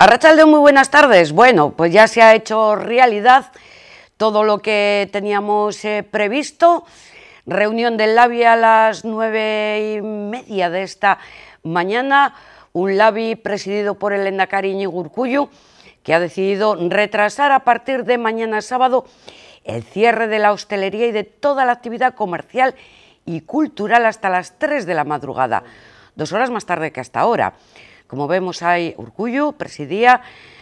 Arratsaldeon, muy buenas tardes. Bueno, pues ya se ha hecho realidad todo lo que teníamos previsto. Reunión del LABI a las 9:30 de esta mañana. Un LABI presidido por el lehendakari Iñigo Urkullu, que ha decidido retrasar a partir de mañana sábado el cierre de la hostelería y de toda la actividad comercial y cultural hasta las 3 de la madrugada, 2 horas más tarde que hasta ahora. Como vemos ahí, Urkullu presidía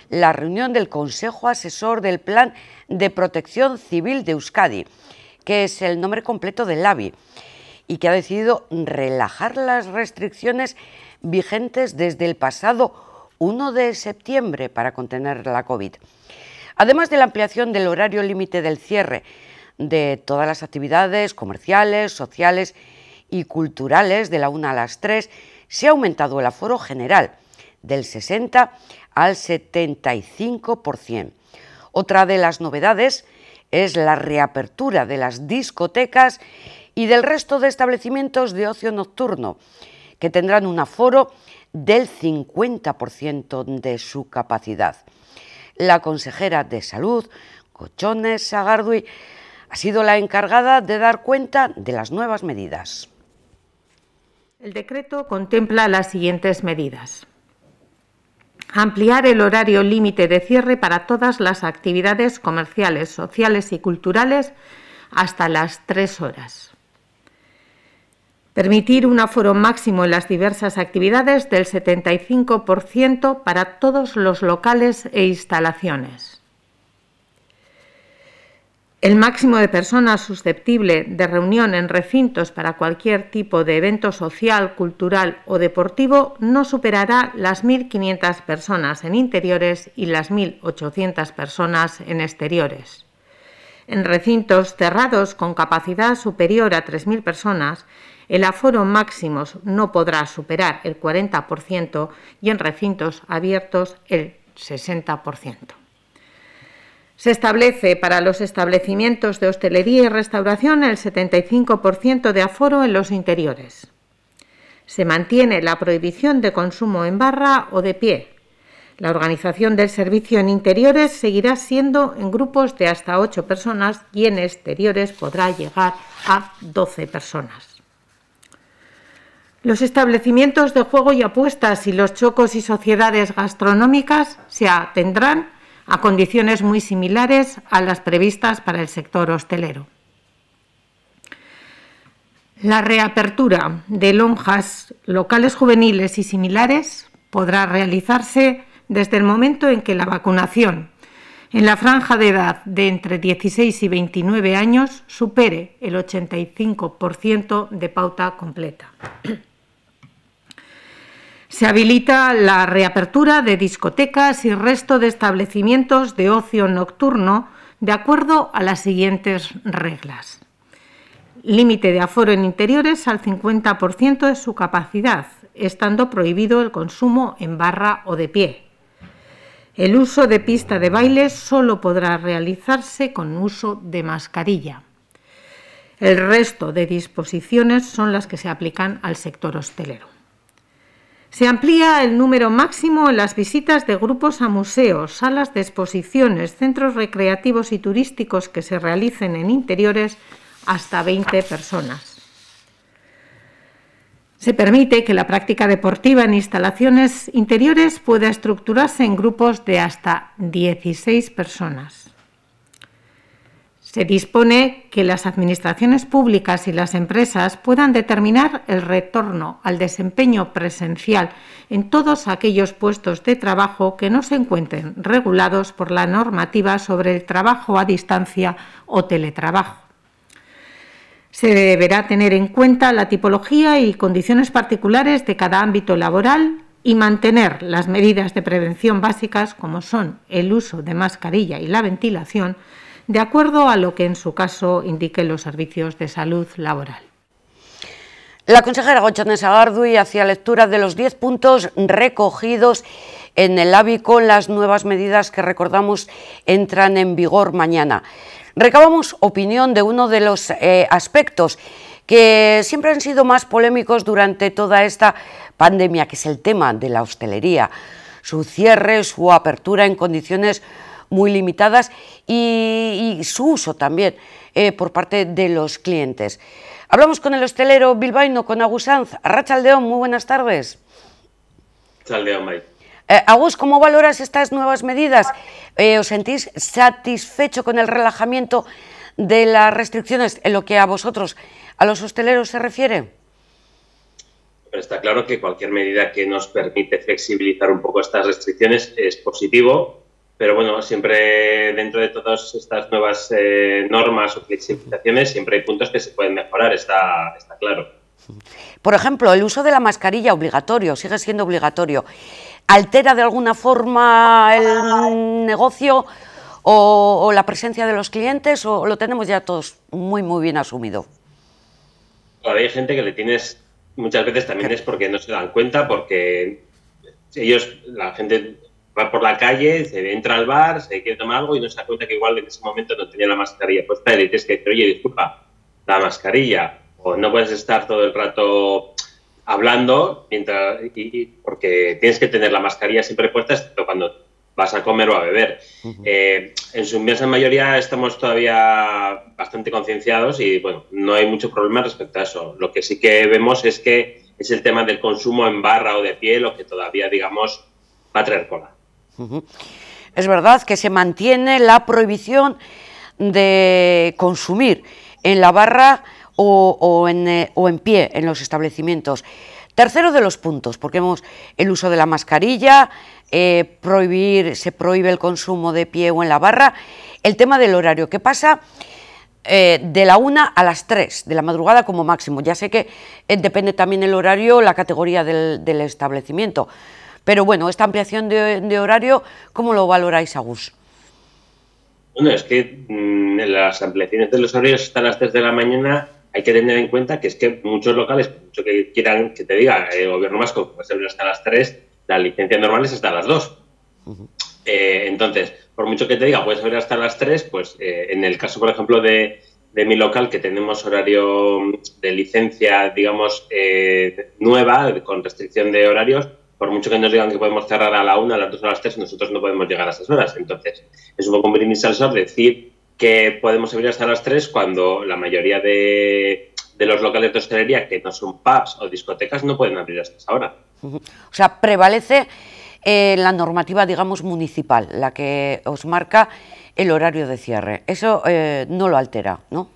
la reunión del Consejo Asesor del Plan de Protección Civil de Euskadi, que es el nombre completo del LABI, y que ha decidido relajar las restricciones vigentes desde el pasado 1 de septiembre para contener la COVID. Además de la ampliación del horario límite del cierre de todas las actividades comerciales, sociales y culturales de la 1 a las 3, se ha aumentado el aforo general del 60 al 75%. Otra de las novedades es la reapertura de las discotecas y del resto de establecimientos de ocio nocturno, que tendrán un aforo del 50% de su capacidad. La consejera de Salud, Gotzone Sagardui, ha sido la encargada de dar cuenta de las nuevas medidas. El decreto contempla las siguientes medidas: ampliar el horario límite de cierre para todas las actividades comerciales, sociales y culturales hasta las 3 horas. Permitir un aforo máximo en las diversas actividades del 75% para todos los locales e instalaciones. El máximo de personas susceptible de reunión en recintos para cualquier tipo de evento social, cultural o deportivo no superará las 1.500 personas en interiores y las 1.800 personas en exteriores. En recintos cerrados con capacidad superior a 3.000 personas, el aforo máximo no podrá superar el 40% y en recintos abiertos el 60%. Se establece para los establecimientos de hostelería y restauración el 75% de aforo en los interiores. Se mantiene la prohibición de consumo en barra o de pie. La organización del servicio en interiores seguirá siendo en grupos de hasta 8 personas y en exteriores podrá llegar a 12 personas. Los establecimientos de juego y apuestas y los chocos y sociedades gastronómicas se atendrán a condiciones muy similares a las previstas para el sector hostelero. La reapertura de lonjas, locales juveniles y similares podrá realizarse desde el momento en que la vacunación en la franja de edad de entre 16 y 29 años supere el 85% de pauta completa. Se habilita la reapertura de discotecas y resto de establecimientos de ocio nocturno de acuerdo a las siguientes reglas. Límite de aforo en interiores al 50% de su capacidad, estando prohibido el consumo en barra o de pie. El uso de pista de baile solo podrá realizarse con uso de mascarilla. El resto de disposiciones son las que se aplican al sector hostelero. Se amplía el número máximo en las visitas de grupos a museos, salas de exposiciones, centros recreativos y turísticos que se realicen en interiores hasta 20 personas. Se permite que la práctica deportiva en instalaciones interiores pueda estructurarse en grupos de hasta 16 personas. Se dispone que las administraciones públicas y las empresas puedan determinar el retorno al desempeño presencial en todos aquellos puestos de trabajo que no se encuentren regulados por la normativa sobre el trabajo a distancia o teletrabajo. Se deberá tener en cuenta la tipología y condiciones particulares de cada ámbito laboral y mantener las medidas de prevención básicas, como son el uso de mascarilla y la ventilación, de acuerdo a lo que en su caso indiquen los servicios de salud laboral. La consejera Gotzone Sagardui hacía lectura de los 10 puntos recogidos en el LABI con las nuevas medidas que, recordamos, entran en vigor mañana. Recabamos opinión de uno de los aspectos que siempre han sido más polémicos durante toda esta pandemia, que es el tema de la hostelería. su cierre, su apertura en condiciones muy limitadas y su uso también por parte de los clientes. Hablamos con el hostelero bilbaíno, con Agus Sanz. Arratsaldeon, muy buenas tardes. Arratsaldeon, Mai. Agus, ¿cómo valoras estas nuevas medidas? ¿Os sentís satisfecho con el relajamiento de las restricciones en lo que a vosotros, a los hosteleros, se refiere? Pero está claro que cualquier medida que nos permite flexibilizar un poco estas restricciones es positivo, pero bueno, siempre dentro de todas estas nuevas normas o flexibilizaciones siempre hay puntos que se pueden mejorar, está claro. Por ejemplo, el uso de la mascarilla obligatorio, sigue siendo obligatorio. ¿Altera de alguna forma el negocio o la presencia de los clientes, o lo tenemos ya todos muy bien asumido? Todavía hay gente que le tienes, muchas veces también es porque no se dan cuenta, porque la gente va por la calle, se entra al bar, se quiere tomar algo y no se da cuenta que igual en ese momento no tenía la mascarilla puesta y le tienes que decir, oye, disculpa, la mascarilla, o no puedes estar todo el rato hablando porque tienes que tener la mascarilla siempre puesta, excepto cuando vas a comer o a beber. En su inmensa mayoría estamos todavía bastante concienciados y bueno, no hay mucho problema respecto a eso. Lo que sí que vemos es que es el tema del consumo en barra o de pie lo que todavía, digamos, va a traer cola. Es verdad que se mantiene la prohibición de consumir en la barra o en pie en los establecimientos. Tercero de los puntos, porque vemos el uso de la mascarilla, se prohíbe el consumo de pie o en la barra. El tema del horario, ¿qué pasa? De la 1 a las 3 de la madrugada como máximo. Ya sé que depende también el horario, la categoría del establecimiento. Pero bueno, esta ampliación de horario, ¿cómo lo valoráis, Agus? Bueno, es que las ampliaciones de los horarios hasta las 3 de la mañana hay que tener en cuenta que es que muchos locales, por mucho que quieran que te diga el gobierno vasco que puede ser hasta las 3, la licencia normal es hasta las 2. Entonces, por mucho que te diga puedes abrir hasta las 3, pues en el caso, por ejemplo, de mi local, que tenemos horario de licencia, digamos, nueva, con restricción de horarios, por mucho que nos digan que podemos cerrar a la 1, a las 2 o a las 3, nosotros no podemos llegar a esas horas. Entonces, es un poco un brindis al sol decir que podemos abrir hasta las 3 cuando la mayoría de los locales de hostelería, que no son pubs o discotecas, no pueden abrir hasta esa hora. O sea, prevalece la normativa, digamos, municipal, la que os marca el horario de cierre. Eso no lo altera, ¿no?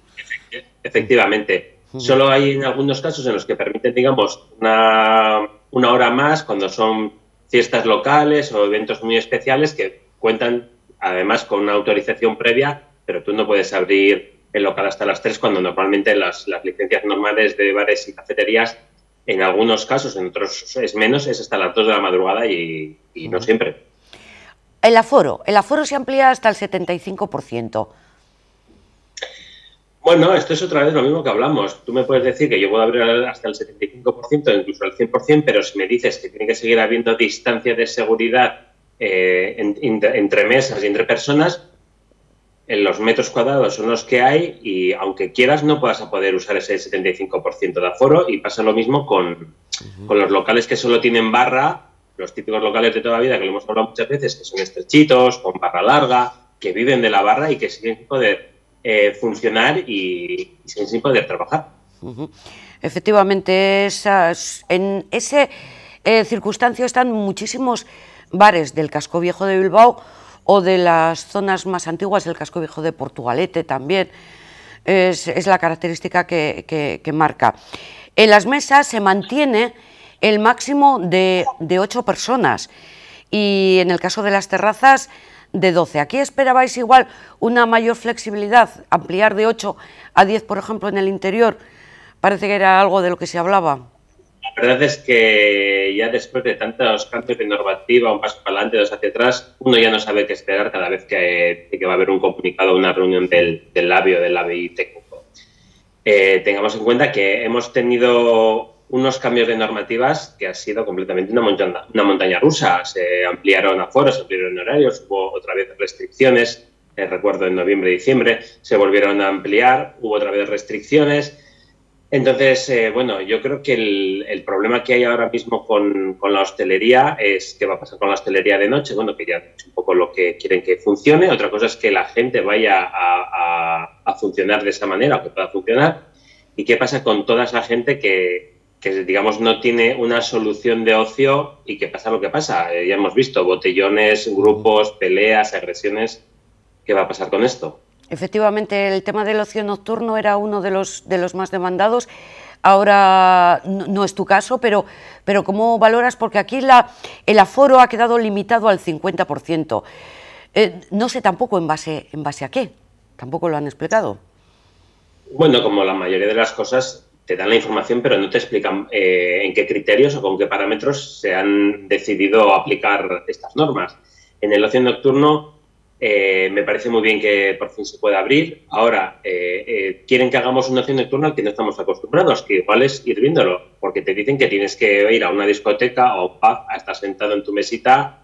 Efectivamente. Solo hay en algunos casos en los que permiten, digamos, una hora más cuando son fiestas locales o eventos muy especiales que cuentan además con una autorización previa, pero tú no puedes abrir el local hasta las 3 cuando normalmente las licencias normales de bares y cafeterías, en algunos casos, en otros es menos, es hasta las 2 de la madrugada y no siempre. El aforo se amplía hasta el 75%. Bueno, esto es otra vez lo mismo que hablamos. Tú me puedes decir que yo puedo abrir hasta el 75%, incluso el 100%, pero si me dices que tiene que seguir habiendo distancia de seguridad entre mesas y entre personas, en los metros cuadrados son los que hay y aunque quieras no vas a poder usar ese 75% de aforo, y pasa lo mismo con los locales que solo tienen barra, los típicos locales de toda la vida que lo hemos hablado muchas veces, que son estrechitos, con barra larga, que viven de la barra y que siguen sin poder funcionar y sin poder trabajar. Efectivamente, en esa circunstancia están muchísimos bares del casco viejo de Bilbao o de las zonas más antiguas del casco viejo de Portugalete también. Es la característica que marca. En las mesas se mantiene el máximo de 8 personas y en el caso de las terrazas de 12. ¿Aquí esperabais igual una mayor flexibilidad, ampliar de 8 a 10, por ejemplo, en el interior? Parece que era algo de lo que se hablaba. La verdad es que ya después de tantos cambios de normativa, un paso para adelante, dos hacia atrás, uno ya no sabe qué esperar cada vez que va a haber un comunicado o una reunión del ABI técnico. Tengamos en cuenta que hemos tenido unos cambios de normativas que ha sido completamente una montaña rusa. Se ampliaron aforos, se ampliaron horarios, hubo otra vez restricciones, recuerdo en noviembre y diciembre, se volvieron a ampliar, hubo otra vez restricciones. Entonces, bueno, yo creo que el problema que hay ahora mismo con la hostelería es qué va a pasar con la hostelería de noche. Bueno, que ya es un poco lo que quieren que funcione. Otra cosa es que la gente vaya a funcionar de esa manera o que pueda funcionar. ¿Y qué pasa con toda esa gente que, digamos, no tiene una solución de ocio y que pasa lo que pasa? Ya hemos visto botellones, grupos, peleas, agresiones. ¿Qué va a pasar con esto? Efectivamente, el tema del ocio nocturno era uno de los más demandados. Ahora no es tu caso, pero ¿cómo valoras? Porque aquí el aforo ha quedado limitado al 50%. No sé tampoco en base a qué, tampoco lo han explicado. Bueno, como la mayoría de las cosas, te dan la información, pero no te explican en qué criterios o con qué parámetros se han decidido aplicar estas normas. En el ocio nocturno me parece muy bien que por fin se pueda abrir. Ahora, quieren que hagamos un ocio nocturno al que no estamos acostumbrados, que igual es ir viéndolo, porque te dicen que tienes que ir a una discoteca o pub a estar sentado en tu mesita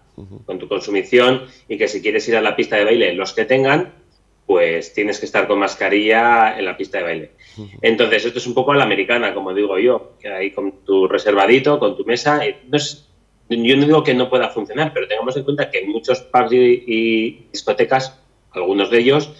con tu consumición y que si quieres ir a la pista de baile, los que tengan, pues tienes que estar con mascarilla en la pista de baile. Entonces, esto es un poco a la americana, como digo yo, que ahí con tu reservadito, con tu mesa. No es, yo no digo que no pueda funcionar, pero tengamos en cuenta que en muchos pubs y discotecas, algunos de ellos,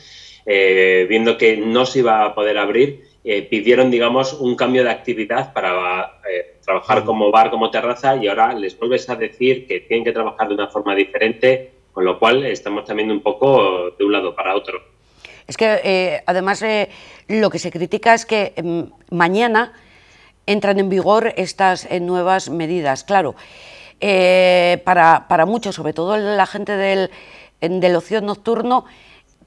viendo que no se iba a poder abrir, pidieron, digamos, un cambio de actividad para trabajar como bar, como terraza, y ahora les vuelves a decir que tienen que trabajar de una forma diferente, con lo cual estamos también un poco de un lado para otro. Es que, además, lo que se critica es que mañana entran en vigor estas nuevas medidas. Claro, para muchos, sobre todo la gente del ocio nocturno,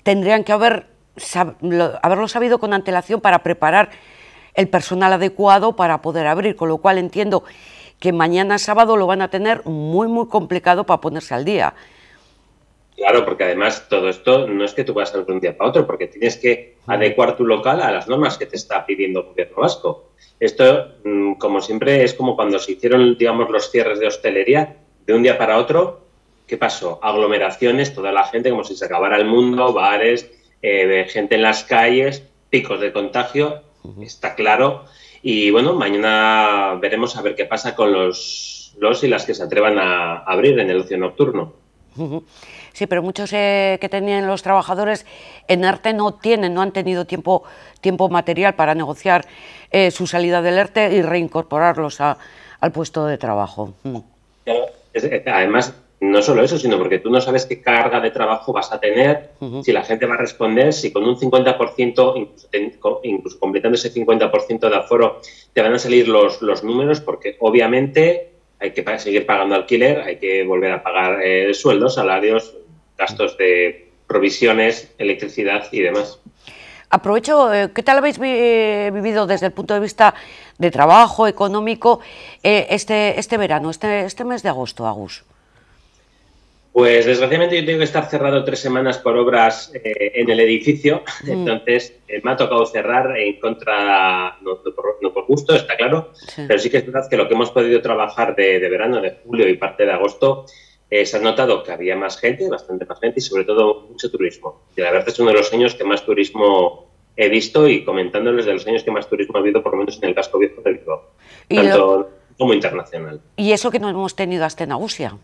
tendrían que haberlo sabido con antelación para preparar el personal adecuado para poder abrir, con lo cual entiendo que mañana sábado lo van a tener muy, muy complicado para ponerse al día. Claro, porque además todo esto no es que tú puedas hacer de un día para otro, porque tienes que adecuar tu local a las normas que te está pidiendo el gobierno vasco. Esto, como siempre, es como cuando se hicieron, digamos, los cierres de hostelería de un día para otro. ¿Qué pasó? Aglomeraciones, toda la gente, como si se acabara el mundo, bares, gente en las calles, picos de contagio, está claro. Y bueno, mañana veremos a ver qué pasa con los y las que se atrevan a abrir en el ocio nocturno. Sí, pero muchos que tenían los trabajadores en ERTE no han tenido tiempo material para negociar su salida del ERTE y reincorporarlos al puesto de trabajo. Claro. Además, no solo eso, sino porque tú no sabes qué carga de trabajo vas a tener, si la gente va a responder, si con un 50%, incluso completando ese 50% de aforo, te van a salir los números, porque obviamente hay que seguir pagando alquiler, hay que volver a pagar sueldos, salarios, gastos de provisiones, electricidad y demás. Aprovecho, ¿qué tal habéis vivido desde el punto de vista de trabajo, económico, este verano, este mes de agosto, Agus? Pues desgraciadamente yo tengo que estar cerrado 3 semanas por obras en el edificio, entonces me ha tocado cerrar en contra, no por gusto, está claro, sí. Pero sí que es verdad que lo que hemos podido trabajar de verano, de julio y parte de agosto, se ha notado que había más gente, bastante más gente y sobre todo mucho turismo. Y la verdad es uno de los años que más turismo he visto y comentándoles de los años que más turismo ha habido, por lo menos en el casco viejo de Bilbao, tanto como internacional. ¿Y eso que no hemos tenido hasta en Agusia?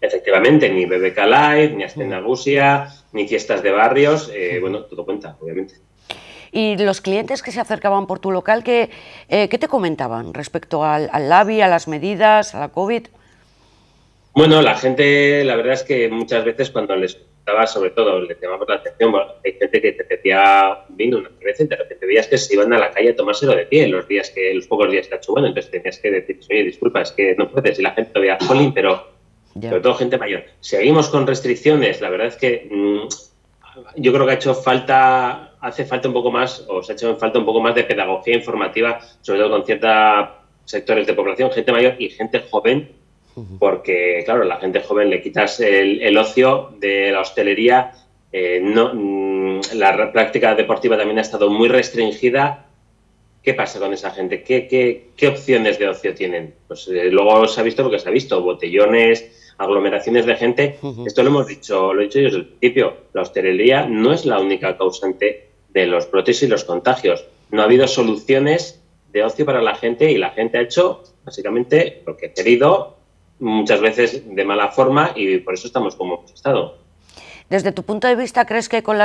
Efectivamente, ni BBK Live, ni Astenagusia, ni fiestas de barrios, bueno, todo cuenta, obviamente. Y los clientes que se acercaban por tu local, ¿qué te comentaban respecto al LABI, a las medidas, a la COVID? Bueno, la gente, la verdad es que muchas veces cuando les contaba, sobre todo, les llamaba la atención, bueno, hay gente que te pedía vino una cerveza y de repente veías que se iban a la calle a tomárselo de pie los pocos días que ha hecho bueno, entonces tenías que decir, oye, disculpa, es que no puedes, y la gente todavía, jolín, pero sobre todo gente mayor. Seguimos con restricciones, la verdad es que yo creo que hace falta un poco más, o se ha hecho falta un poco más de pedagogía informativa, sobre todo con ciertos sectores de población, gente mayor y gente joven, porque, claro, la gente joven le quitas el ocio de la hostelería, la práctica deportiva también ha estado muy restringida. ¿Qué pasa con esa gente? ¿Qué opciones de ocio tienen? Pues luego se ha visto lo que se ha visto, botellones, aglomeraciones de gente. Esto lo he dicho yo desde el principio, la hostelería no es la única causante de los brotes y los contagios. no ha habido soluciones de ocio para la gente y la gente ha hecho básicamente lo que ha querido, muchas veces de mala forma, y por eso estamos como hemos estado. Desde tu punto de vista, ¿crees que con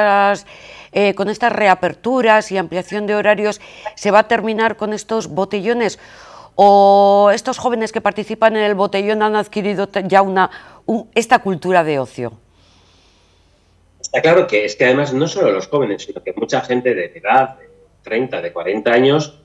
estas reaperturas y ampliación de horarios se va a terminar con estos botellones? ¿O estos jóvenes que participan en el botellón han adquirido ya esta cultura de ocio? Está claro que es que además no solo los jóvenes, sino que mucha gente de edad, de 30, de 40 años,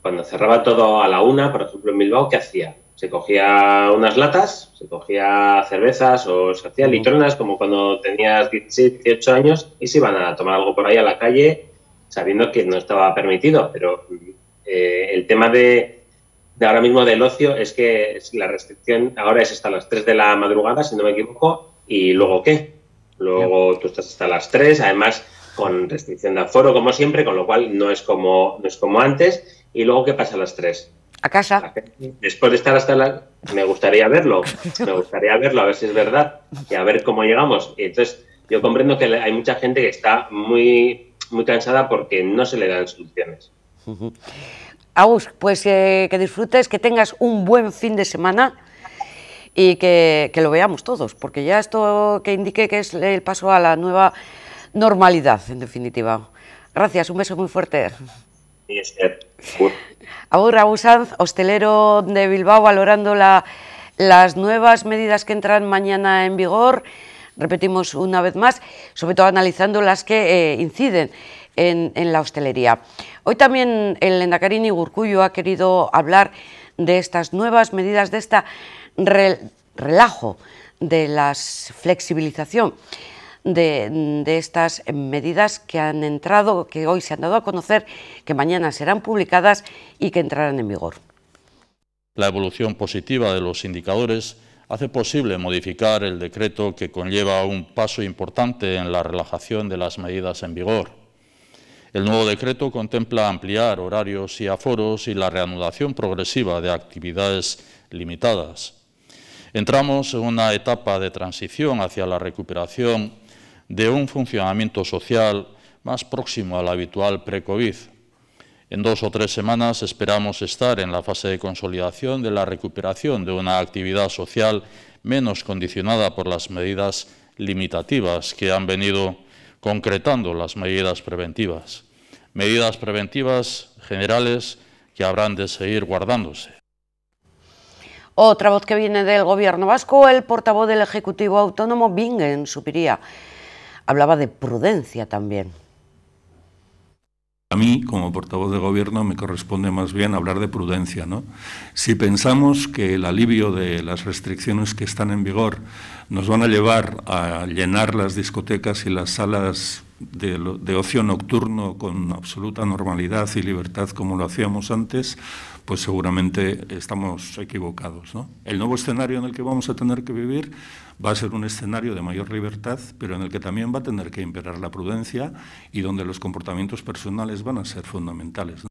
cuando cerraba todo a la 1, por ejemplo en Bilbao, ¿qué hacía? Se cogía unas latas, se cogía cervezas o se hacía litronas como cuando tenías 16, 18 años y se iban a tomar algo por ahí a la calle sabiendo que no estaba permitido. Pero el tema de ahora mismo del ocio es que la restricción ahora es hasta las 3 de la madrugada, si no me equivoco, y luego ¿qué? Luego tú estás hasta las 3, además con restricción de aforo como siempre, con lo cual no es como antes. Y luego ¿qué pasa a las 3? A casa. Después de estar hasta la... Me gustaría verlo, a ver si es verdad y a ver cómo llegamos. Y entonces yo comprendo que hay mucha gente que está muy, muy cansada porque no se le dan soluciones. Agus, pues que disfrutes, que tengas un buen fin de semana y que lo veamos todos, porque ya esto que indique que es el paso a la nueva normalidad, en definitiva. Gracias, un beso muy fuerte. Agus Sanz, hostelero de Bilbao, valorando las nuevas medidas que entran mañana en vigor, repetimos una vez más, sobre todo analizando las que inciden en la hostelería. Hoy también el lehendakari Iñigo Urkullu ha querido hablar de estas nuevas medidas, de esta relajo, de la flexibilización de estas medidas que han entrado, que hoy se han dado a conocer, que mañana serán publicadas y que entrarán en vigor. La evolución positiva de los indicadores hace posible modificar el decreto que conlleva un paso importante en la relajación de las medidas en vigor. El nuevo decreto contempla ampliar horarios y aforos y la reanudación progresiva de actividades limitadas. Entramos en una etapa de transición hacia la recuperación de un funcionamiento social más próximo al habitual pre-COVID. En 2 o 3 semanas esperamos estar en la fase de consolidación de la recuperación de una actividad social menos condicionada por las medidas limitativas que han venido concretando las medidas preventivas. Medidas preventivas generales que habrán de seguir guardándose. Otra voz que viene del Gobierno vasco, el portavoz del Ejecutivo Autónomo, Bingen Zupiria, hablaba de prudencia también. A mí, como portavoz de Gobierno, me corresponde más bien hablar de prudencia, ¿no? Si pensamos que el alivio de las restricciones que están en vigor nos van a llevar a llenar las discotecas y las salas de ocio nocturno con absoluta normalidad y libertad como lo hacíamos antes, pues seguramente estamos equivocados, ¿no? El nuevo escenario en el que vamos a tener que vivir va a ser un escenario de mayor libertad, pero en el que también va a tener que imperar la prudencia y donde los comportamientos personales van a ser fundamentales, ¿no?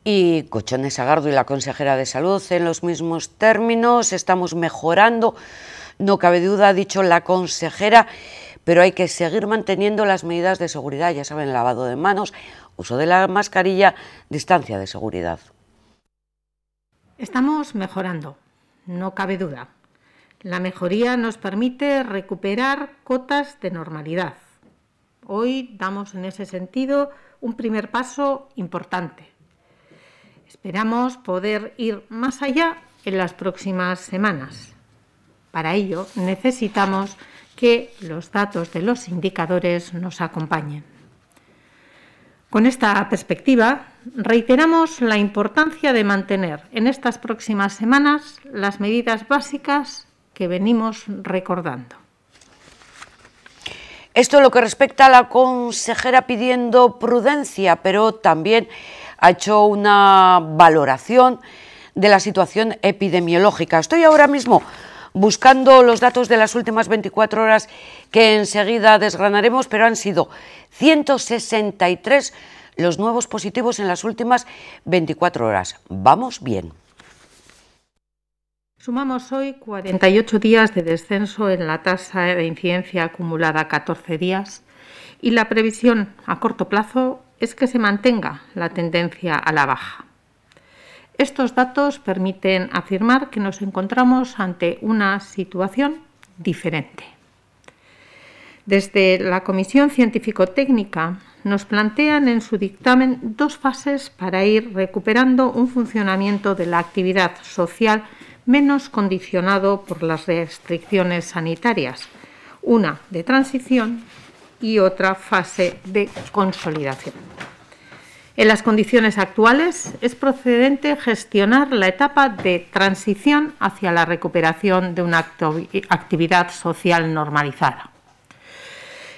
Y Gochone Sagardo y la consejera de Salud en los mismos términos, estamos mejorando, no cabe duda, ha dicho la consejera, pero hay que seguir manteniendo las medidas de seguridad, ya saben, lavado de manos, uso de la mascarilla, distancia de seguridad. Estamos mejorando, no cabe duda. La mejoría nos permite recuperar cotas de normalidad. Hoy damos en ese sentido un primer paso importante. Esperamos poder ir más allá en las próximas semanas. Para ello necesitamos que los datos de los indicadores nos acompañen. Con esta perspectiva, reiteramos la importancia de mantener en estas próximas semanas las medidas básicas que venimos recordando. Esto es lo que respecta a la consejera pidiendo prudencia, pero también ha hecho una valoración de la situación epidemiológica. Estoy ahora mismo buscando los datos de las últimas 24 horas que enseguida desgranaremos, pero han sido 163 los nuevos positivos en las últimas 24 horas. Vamos bien. Sumamos hoy 48 días de descenso en la tasa de incidencia acumulada a 14 días y la previsión a corto plazo es que se mantenga la tendencia a la baja. Estos datos permiten afirmar que nos encontramos ante una situación diferente. Desde la Comisión Científico-Técnica nos plantean en su dictamen dos fases para ir recuperando un funcionamiento de la actividad social menos condicionado por las restricciones sanitarias, una de transición y otra fase de consolidación. En las condiciones actuales es procedente gestionar la etapa de transición hacia la recuperación de una actividad social normalizada.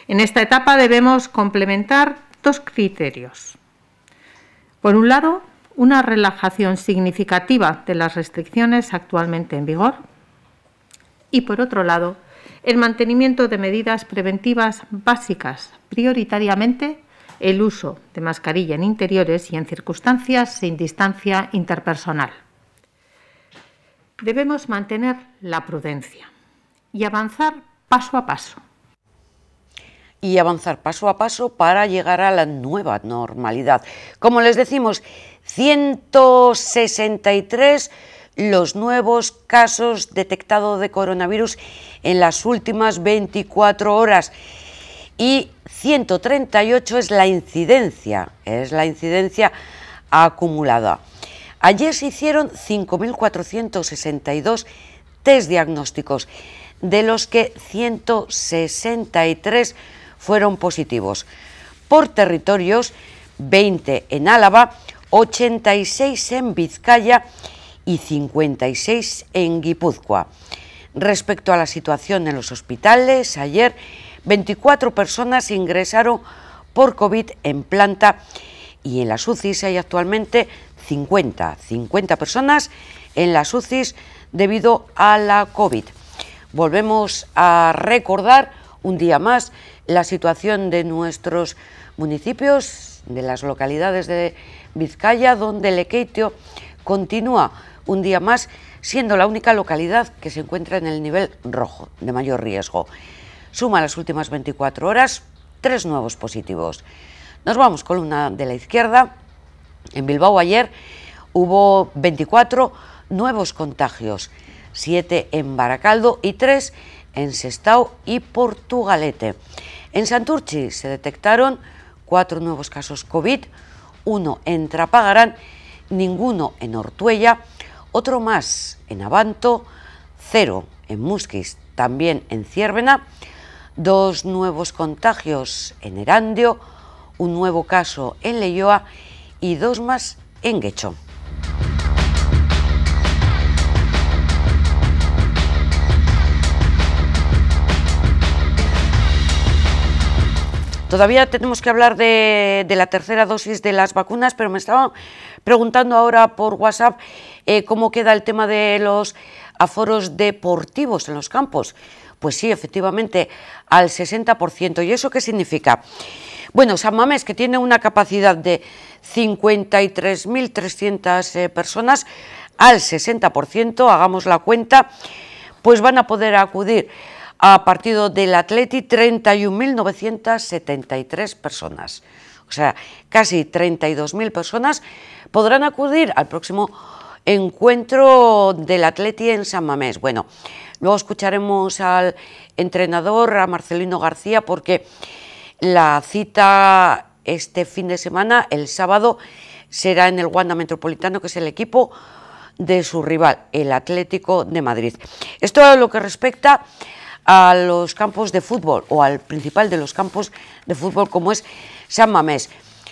En esta etapa debemos complementar dos criterios. Por un lado, una relajación significativa de las restricciones actualmente en vigor y, por otro lado, el mantenimiento de medidas preventivas básicas, prioritariamente el uso de mascarilla en interiores y en circunstancias sin distancia interpersonal. Debemos mantener la prudencia y avanzar paso a paso. Y avanzar paso a paso para llegar a la nueva normalidad. Como les decimos, 163 los nuevos casos detectados de coronavirus en las últimas 24 horas y 138 es la incidencia acumulada. Ayer se hicieron 5.462 test diagnósticos, de los que 163 fueron positivos. Por territorios, 20 en Álava, 86 en Vizcaya y 56 en Guipúzcoa. Respecto a la situación en los hospitales, ayer 24 personas ingresaron por COVID en planta y en las UCIs hay actualmente 50 personas en las UCIs debido a la COVID. Volvemos a recordar un día más la situación de nuestros municipios, de las localidades de Vizcaya, donde Lekeitio continúa un día más siendo la única localidad que se encuentra en el nivel rojo, de mayor riesgo. Suma las últimas 24 horas 3 nuevos positivos. Nos vamos con una de la izquierda. En Bilbao ayer hubo 24 nuevos contagios, 7 en Baracaldo y 3 en Sestao y Portugalete. En Santurchi se detectaron 4 nuevos casos COVID, 1 en Trapagarán, ninguno en Ortuella, otro más en Abanto, 0 en Musquis, también en Ciérvena, 2 nuevos contagios en Erandio, un nuevo caso en Leioa y 2 más en Guecho. Todavía tenemos que hablar de la tercera dosis de las vacunas, pero me estaban preguntando ahora por WhatsApp cómo queda el tema de los aforos deportivos en los campos. Pues sí, efectivamente, al 60%. ¿Y eso qué significa? Bueno, San Mamés, que tiene una capacidad de 53.300 personas, al 60%, hagamos la cuenta, pues van a poder acudir a partido del Atleti 31.973 personas. O sea, casi 32.000 personas podrán acudir al próximo encuentro del Atleti en San Mamés. Bueno, luego escucharemos al entrenador, a Marcelino García, porque la cita este fin de semana, el sábado, será en el Wanda Metropolitano, que es el equipo de su rival, el Atlético de Madrid. Esto es lo que respecta a los campos de fútbol, o al principal de los campos de fútbol, como es San Mamés.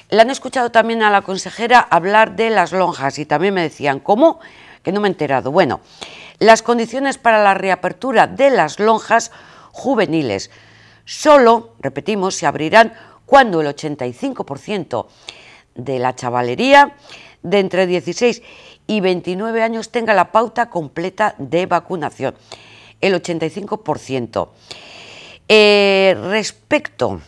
Le han escuchado también a la consejera hablar de las lonjas y también me decían, ¿cómo? Que no me he enterado. Bueno, las condiciones para la reapertura de las lonjas juveniles solo, repetimos, se abrirán cuando el 85% de la chavalería de entre 16 y 29 años tenga la pauta completa de vacunación. El 85%. Respecto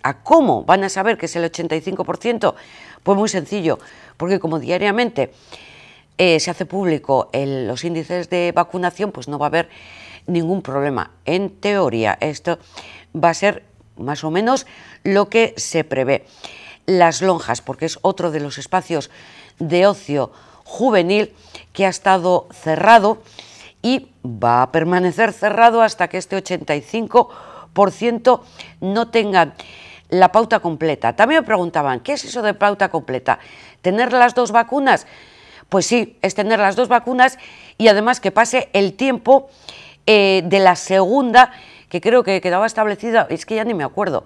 a cómo van a saber que es el 85%, pues muy sencillo, porque como diariamente se hace público los índices de vacunación, pues no va a haber ningún problema. En teoría, esto va a ser más o menos lo que se prevé. las lonjas, porque es otro de los espacios de ocio juvenil que ha estado cerrado y va a permanecer cerrado hasta que este 85% no tengan la pauta completa. También me preguntaban, ¿qué es eso de pauta completa? ¿Tener las 2 vacunas? Pues sí, es tener las 2 vacunas y además que pase el tiempo de la segunda, que creo que quedaba establecida, es que ya ni me acuerdo,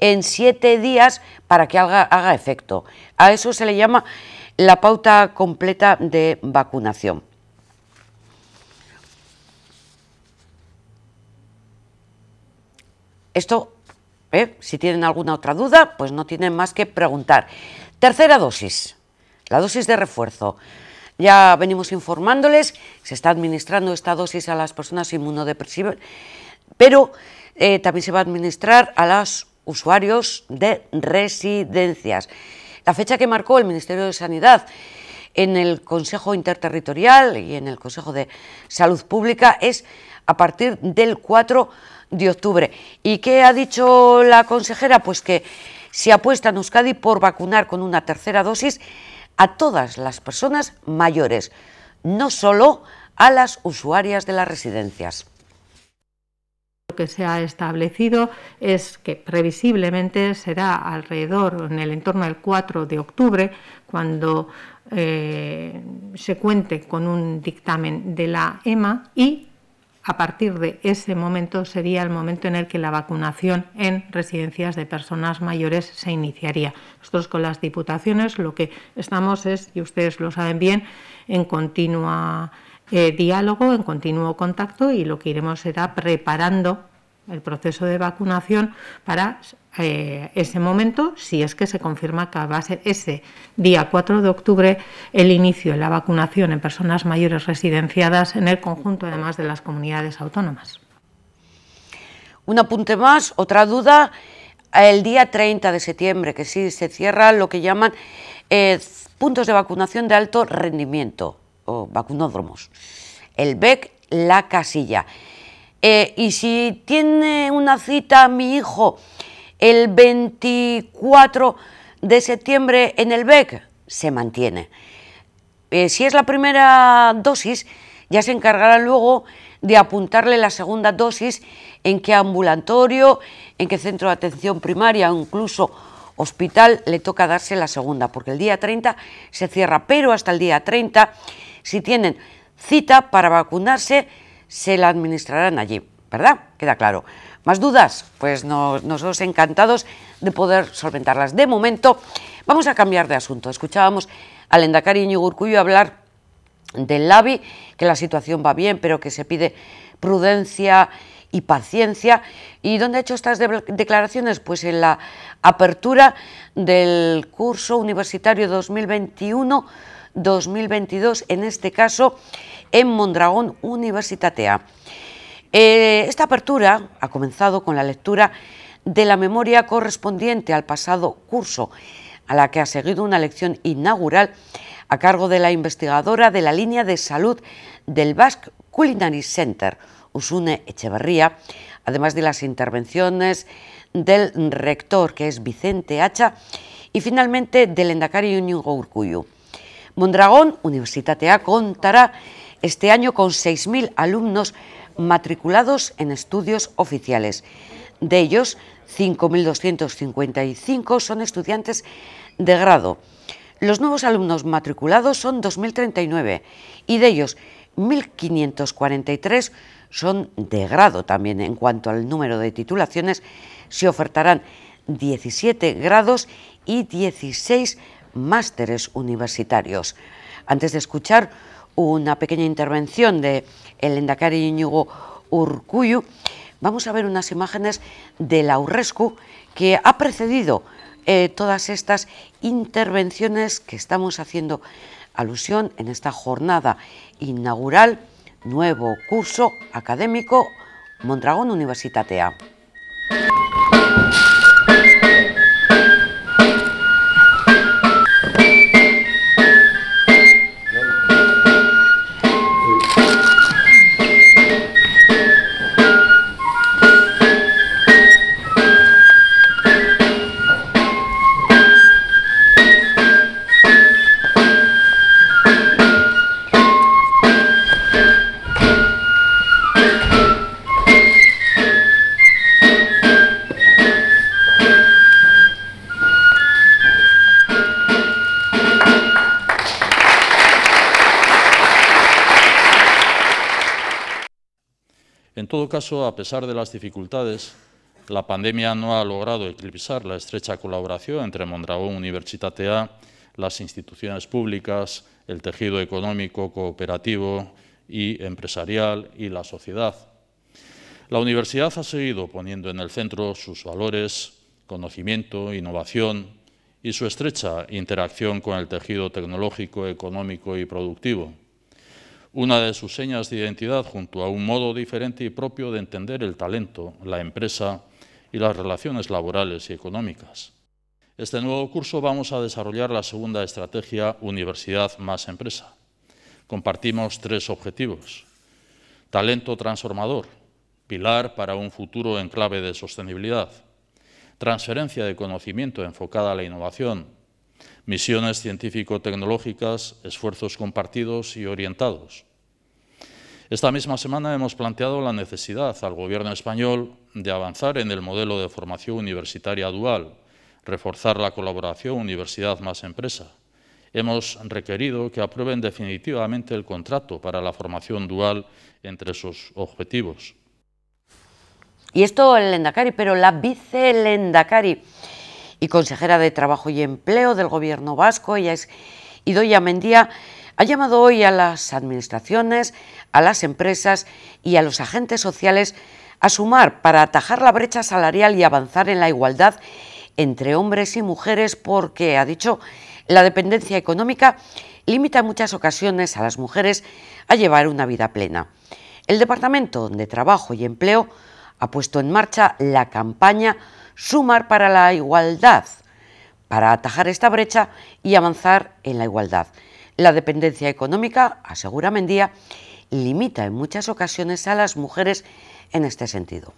en 7 días para que haga efecto. A eso se le llama la pauta completa de vacunación. Esto, si tienen alguna otra duda, pues no tienen más que preguntar. Tercera dosis, la dosis de refuerzo. Ya venimos informándoles, se está administrando esta dosis a las personas inmunodepresivas, pero también se va a administrar a los usuarios de residencias. La fecha que marcó el Ministerio de Sanidad en el Consejo Interterritorial y en el Consejo de Salud Pública es a partir del 4 de octubre. ¿Y qué ha dicho la consejera? Pues que se apuesta en Euskadi por vacunar con una tercera dosis a todas las personas mayores, no solo a las usuarias de las residencias. Lo que se ha establecido es que previsiblemente será alrededor, en el entorno del 4 de octubre, cuando se cuente con un dictamen de la EMA y a partir de ese momento sería el momento en el que la vacunación en residencias de personas mayores se iniciaría. Nosotros con las diputaciones lo que estamos es, y ustedes lo saben bien, en continua diálogo, en continuo contacto, y lo que iremos será preparando el proceso de vacunación para ese momento, si es que se confirma que va a ser ese día 4 de octubre el inicio de la vacunación en personas mayores residenciadas en el conjunto, además de las comunidades autónomas. Un apunte más, otra duda, el día 30 de septiembre, que sí se cierra lo que llaman puntos de vacunación de alto rendimiento, o vacunódromos, el BEC La Casilla. Y si tiene una cita mi hijo el 24 de septiembre en el BEC, se mantiene. Si es la primera dosis, ya se encargarán luego de apuntarle la segunda dosis en qué ambulatorio, en qué centro de atención primaria o incluso hospital le toca darse la segunda, porque el día 30 se cierra, pero hasta el día 30, si tienen cita para vacunarse, se la administrarán allí, ¿verdad? Queda claro. ¿Más dudas? Pues nosotros encantados de poder solventarlas. De momento, vamos a cambiar de asunto. Escuchábamos al lehendakari Iñigo Urkullu hablar del Labi, que la situación va bien, pero que se pide prudencia y paciencia. ¿Y dónde ha hecho estas declaraciones? Pues en la apertura del curso universitario 2021-2022, en este caso en Mondragón Universitatea. Esta apertura ha comenzado con la lectura de la memoria correspondiente al pasado curso, a la que ha seguido una lección inaugural a cargo de la investigadora de la línea de salud del Basque Culinary Center, Usune Echeverría, además de las intervenciones del rector, que es Vicente Hacha, y finalmente del lehendakari Iñigo Urkullu. Mondragón Universitatea contará este año con 6.000 alumnos matriculados en estudios oficiales. De ellos, 5.255 son estudiantes de grado. Los nuevos alumnos matriculados son 2.039 y de ellos 1.543 son de grado también. En cuanto al número de titulaciones, se ofertarán 17 grados y 16 másteres universitarios. Antes de escuchar una pequeña intervención del lehendakari Iñigo Urkullu, vamos a ver unas imágenes de la Aurresku que ha precedido todas estas intervenciones que estamos haciendo alusión en esta jornada inaugural, nuevo curso académico Mondragón Universitatea. todo caso, a pesar de las dificultades, la pandemia no ha logrado eclipsar la estrecha colaboración entre Mondragón Unibertsitatea, las instituciones públicas, el tejido económico, cooperativo y empresarial y la sociedad. La universidad ha seguido poniendo en el centro sus valores, conocimiento, innovación y su estrecha interacción con el tejido tecnológico, económico y productivo. Una de sus señas de identidad, junto a un modo diferente y propio de entender el talento, la empresa y las relaciones laborales y económicas. Este nuevo curso vamos a desarrollar la segunda estrategia Universidad más Empresa. Compartimos 3 objetivos. Talento transformador, pilar para un futuro en clave de sostenibilidad. Transferencia de conocimiento enfocada a la innovación. Misiones científico-tecnológicas, esfuerzos compartidos y orientados. Esta misma semana hemos planteado la necesidad al Gobierno español de avanzar en el modelo de formación universitaria dual, reforzar la colaboración Universidad más Empresa. Hemos requerido que aprueben definitivamente el contrato para la formación dual entre sus objetivos. Y esto el Lehendakari, pero la vice-Lehendakari y consejera de Trabajo y Empleo del Gobierno vasco, ella es Idoia Mendia, ha llamado hoy a las administraciones, a las empresas y a los agentes sociales a sumar para atajar la brecha salarial y avanzar en la igualdad entre hombres y mujeres, porque, ha dicho, la dependencia económica limita en muchas ocasiones a las mujeres a llevar una vida plena. El Departamento de Trabajo y Empleo ha puesto en marcha la campaña Sumar para la Igualdad, para atajar esta brecha y avanzar en la igualdad. La dependencia económica, asegura Mendia, limita en muchas ocasiones a las mujeres en este sentido.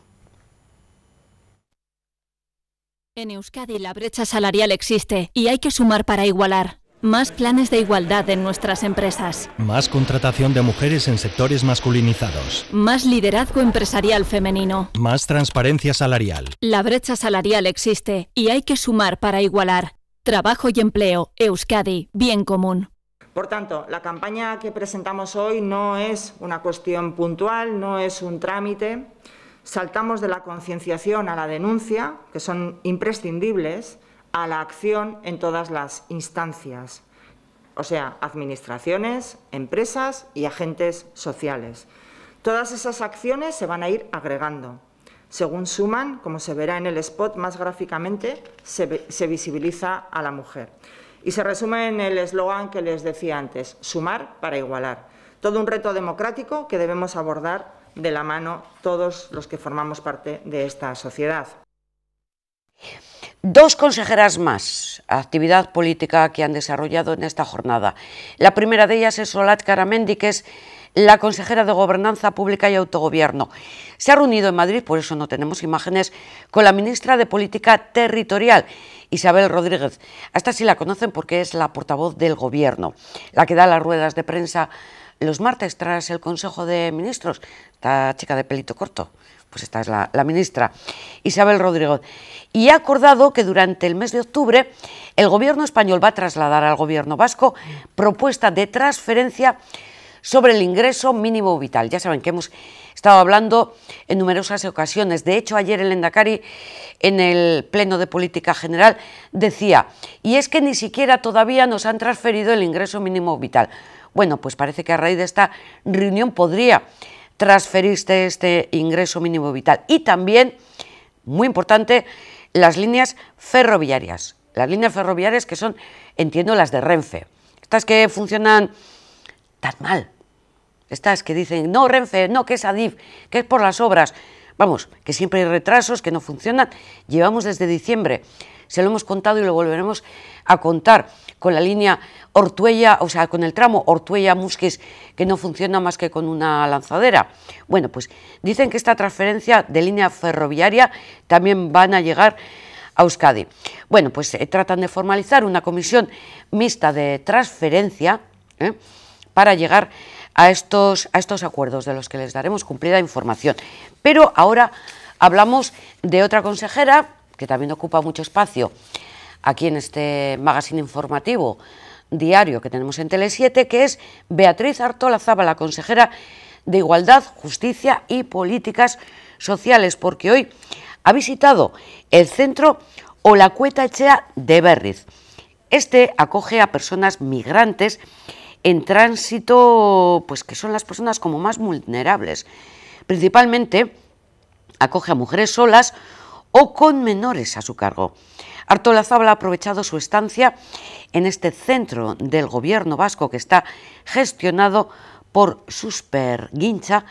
En Euskadi la brecha salarial existe y hay que sumar para igualar. Más planes de igualdad en nuestras empresas. Más contratación de mujeres en sectores masculinizados. Más liderazgo empresarial femenino. Más transparencia salarial. La brecha salarial existe y hay que sumar para igualar. Trabajo y empleo, Euskadi, bien común. Por tanto, la campaña que presentamos hoy no es una cuestión puntual, no es un trámite. Saltamos de la concienciación a la denuncia, que son imprescindibles, a la acción en todas las instancias, o sea, administraciones, empresas y agentes sociales. Todas esas acciones se van a ir agregando. Según suman, como se verá en el spot más gráficamente, se visibiliza a la mujer. Y se resume en el eslogan que les decía antes, sumar para igualar. Todo un reto democrático que debemos abordar de la mano todos los que formamos parte de esta sociedad. 2 consejeras más, actividad política que han desarrollado en esta jornada. La primera de ellas es Olatz Garamendi, que es la consejera de Gobernanza Pública y Autogobierno. Se ha reunido en Madrid, por eso no tenemos imágenes, con la ministra de Política Territorial, Isabel Rodríguez. A esta sí la conocen porque es la portavoz del Gobierno, la que da las ruedas de prensa los martes tras el Consejo de Ministros. Esta chica de pelito corto, pues esta es la ministra, Isabel Rodríguez. Y ha acordado que durante el mes de octubre el Gobierno español va a trasladar al Gobierno vasco propuesta de transferencia sobre el ingreso mínimo vital. Ya saben que hemos estado hablando en numerosas ocasiones. De hecho, ayer el Lehendakari en el Pleno de Política General decía, y es que ni siquiera todavía nos han transferido el ingreso mínimo vital. Bueno, pues parece que a raíz de esta reunión podría transferirse este ingreso mínimo vital. Y también, muy importante, las líneas ferroviarias. Las líneas ferroviarias que son, entiendo, las de Renfe. Estas que funcionan tan mal. Estas que dicen, no, Renfe, no, que es Adif, que es por las obras. Vamos, que siempre hay retrasos, que no funcionan. Llevamos desde diciembre, se lo hemos contado y lo volveremos a contar, con la línea Ortuella, o sea, con el tramo Ortuella-Musquis, que no funciona más que con una lanzadera. Bueno, pues dicen que esta transferencia de línea ferroviaria también van a llegar a Euskadi. Bueno, pues tratan de formalizar una comisión mixta de transferencia para llegar a estos acuerdos de los que les daremos cumplida información. Pero ahora hablamos de otra consejera que también ocupa mucho espacio aquí en este magazine informativo diario que tenemos en Tele7, que es Beatriz Artolazabal, la consejera de Igualdad, Justicia y Políticas Sociales, porque hoy ha visitado el centro Olacueta-Etxea de Berriz. Este acoge a personas migrantes en tránsito, pues que son las personas como más vulnerables. Principalmente acoge a mujeres solas o con menores a su cargo. Artolazabal ha aprovechado su estancia en este centro del gobierno vasco que está gestionado por Susperguintza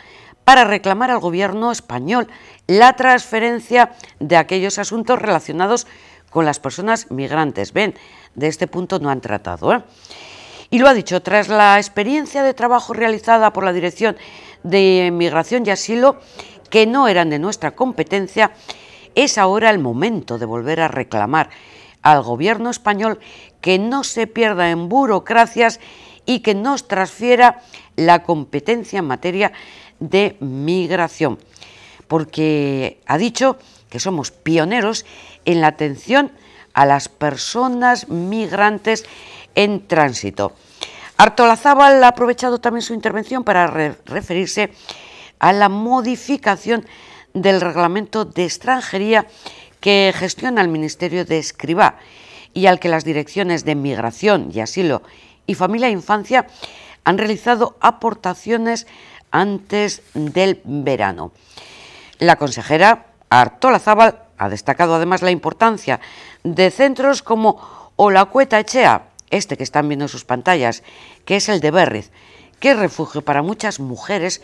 para reclamar al gobierno español la transferencia de aquellos asuntos relacionados con las personas migrantes. Ven, de este punto no han tratado, ¿eh? Y lo ha dicho, tras la experiencia de trabajo realizada por la Dirección de Migración y Asilo, que no eran de nuestra competencia, es ahora el momento de volver a reclamar al gobierno español que no se pierda en burocracias y que nos transfiera la competencia en materia de migración, porque ha dicho que somos pioneros en la atención a las personas migrantes en tránsito. Artolazabal ha aprovechado también su intervención para referirse a la modificación del reglamento de extranjería que gestiona el Ministerio de Escrivá y al que las direcciones de Migración y Asilo y Familia e Infancia han realizado aportaciones antes del verano. La consejera Artolazabal ha destacado además la importancia de centros como Olacueta-Etxea, este que están viendo en sus pantallas, que es el de Berriz, que es refugio para muchas mujeres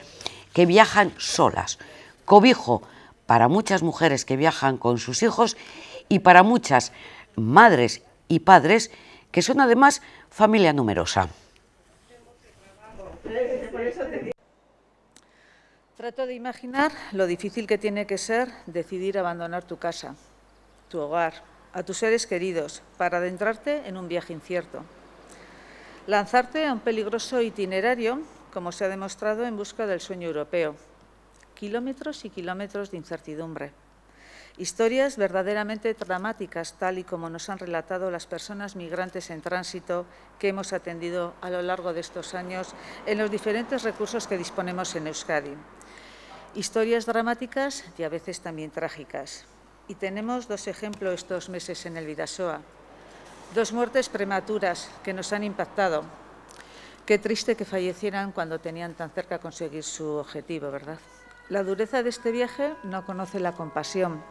que viajan solas, cobijo para muchas mujeres que viajan con sus hijos y para muchas madres y padres que son además familia numerosa. Trato de imaginar lo difícil que tiene que ser decidir abandonar tu casa, tu hogar, a tus seres queridos, para adentrarte en un viaje incierto. Lanzarte a un peligroso itinerario, como se ha demostrado en busca del sueño europeo. Kilómetros y kilómetros de incertidumbre. Historias verdaderamente dramáticas, tal y como nos han relatado las personas migrantes en tránsito que hemos atendido a lo largo de estos años en los diferentes recursos que disponemos en Euskadi. Historias dramáticas y a veces también trágicas. Y tenemos dos ejemplos estos meses en el Bidasoa. Dos muertes prematuras que nos han impactado. Qué triste que fallecieran cuando tenían tan cerca conseguir su objetivo, ¿verdad? La dureza de este viaje no conoce la compasión.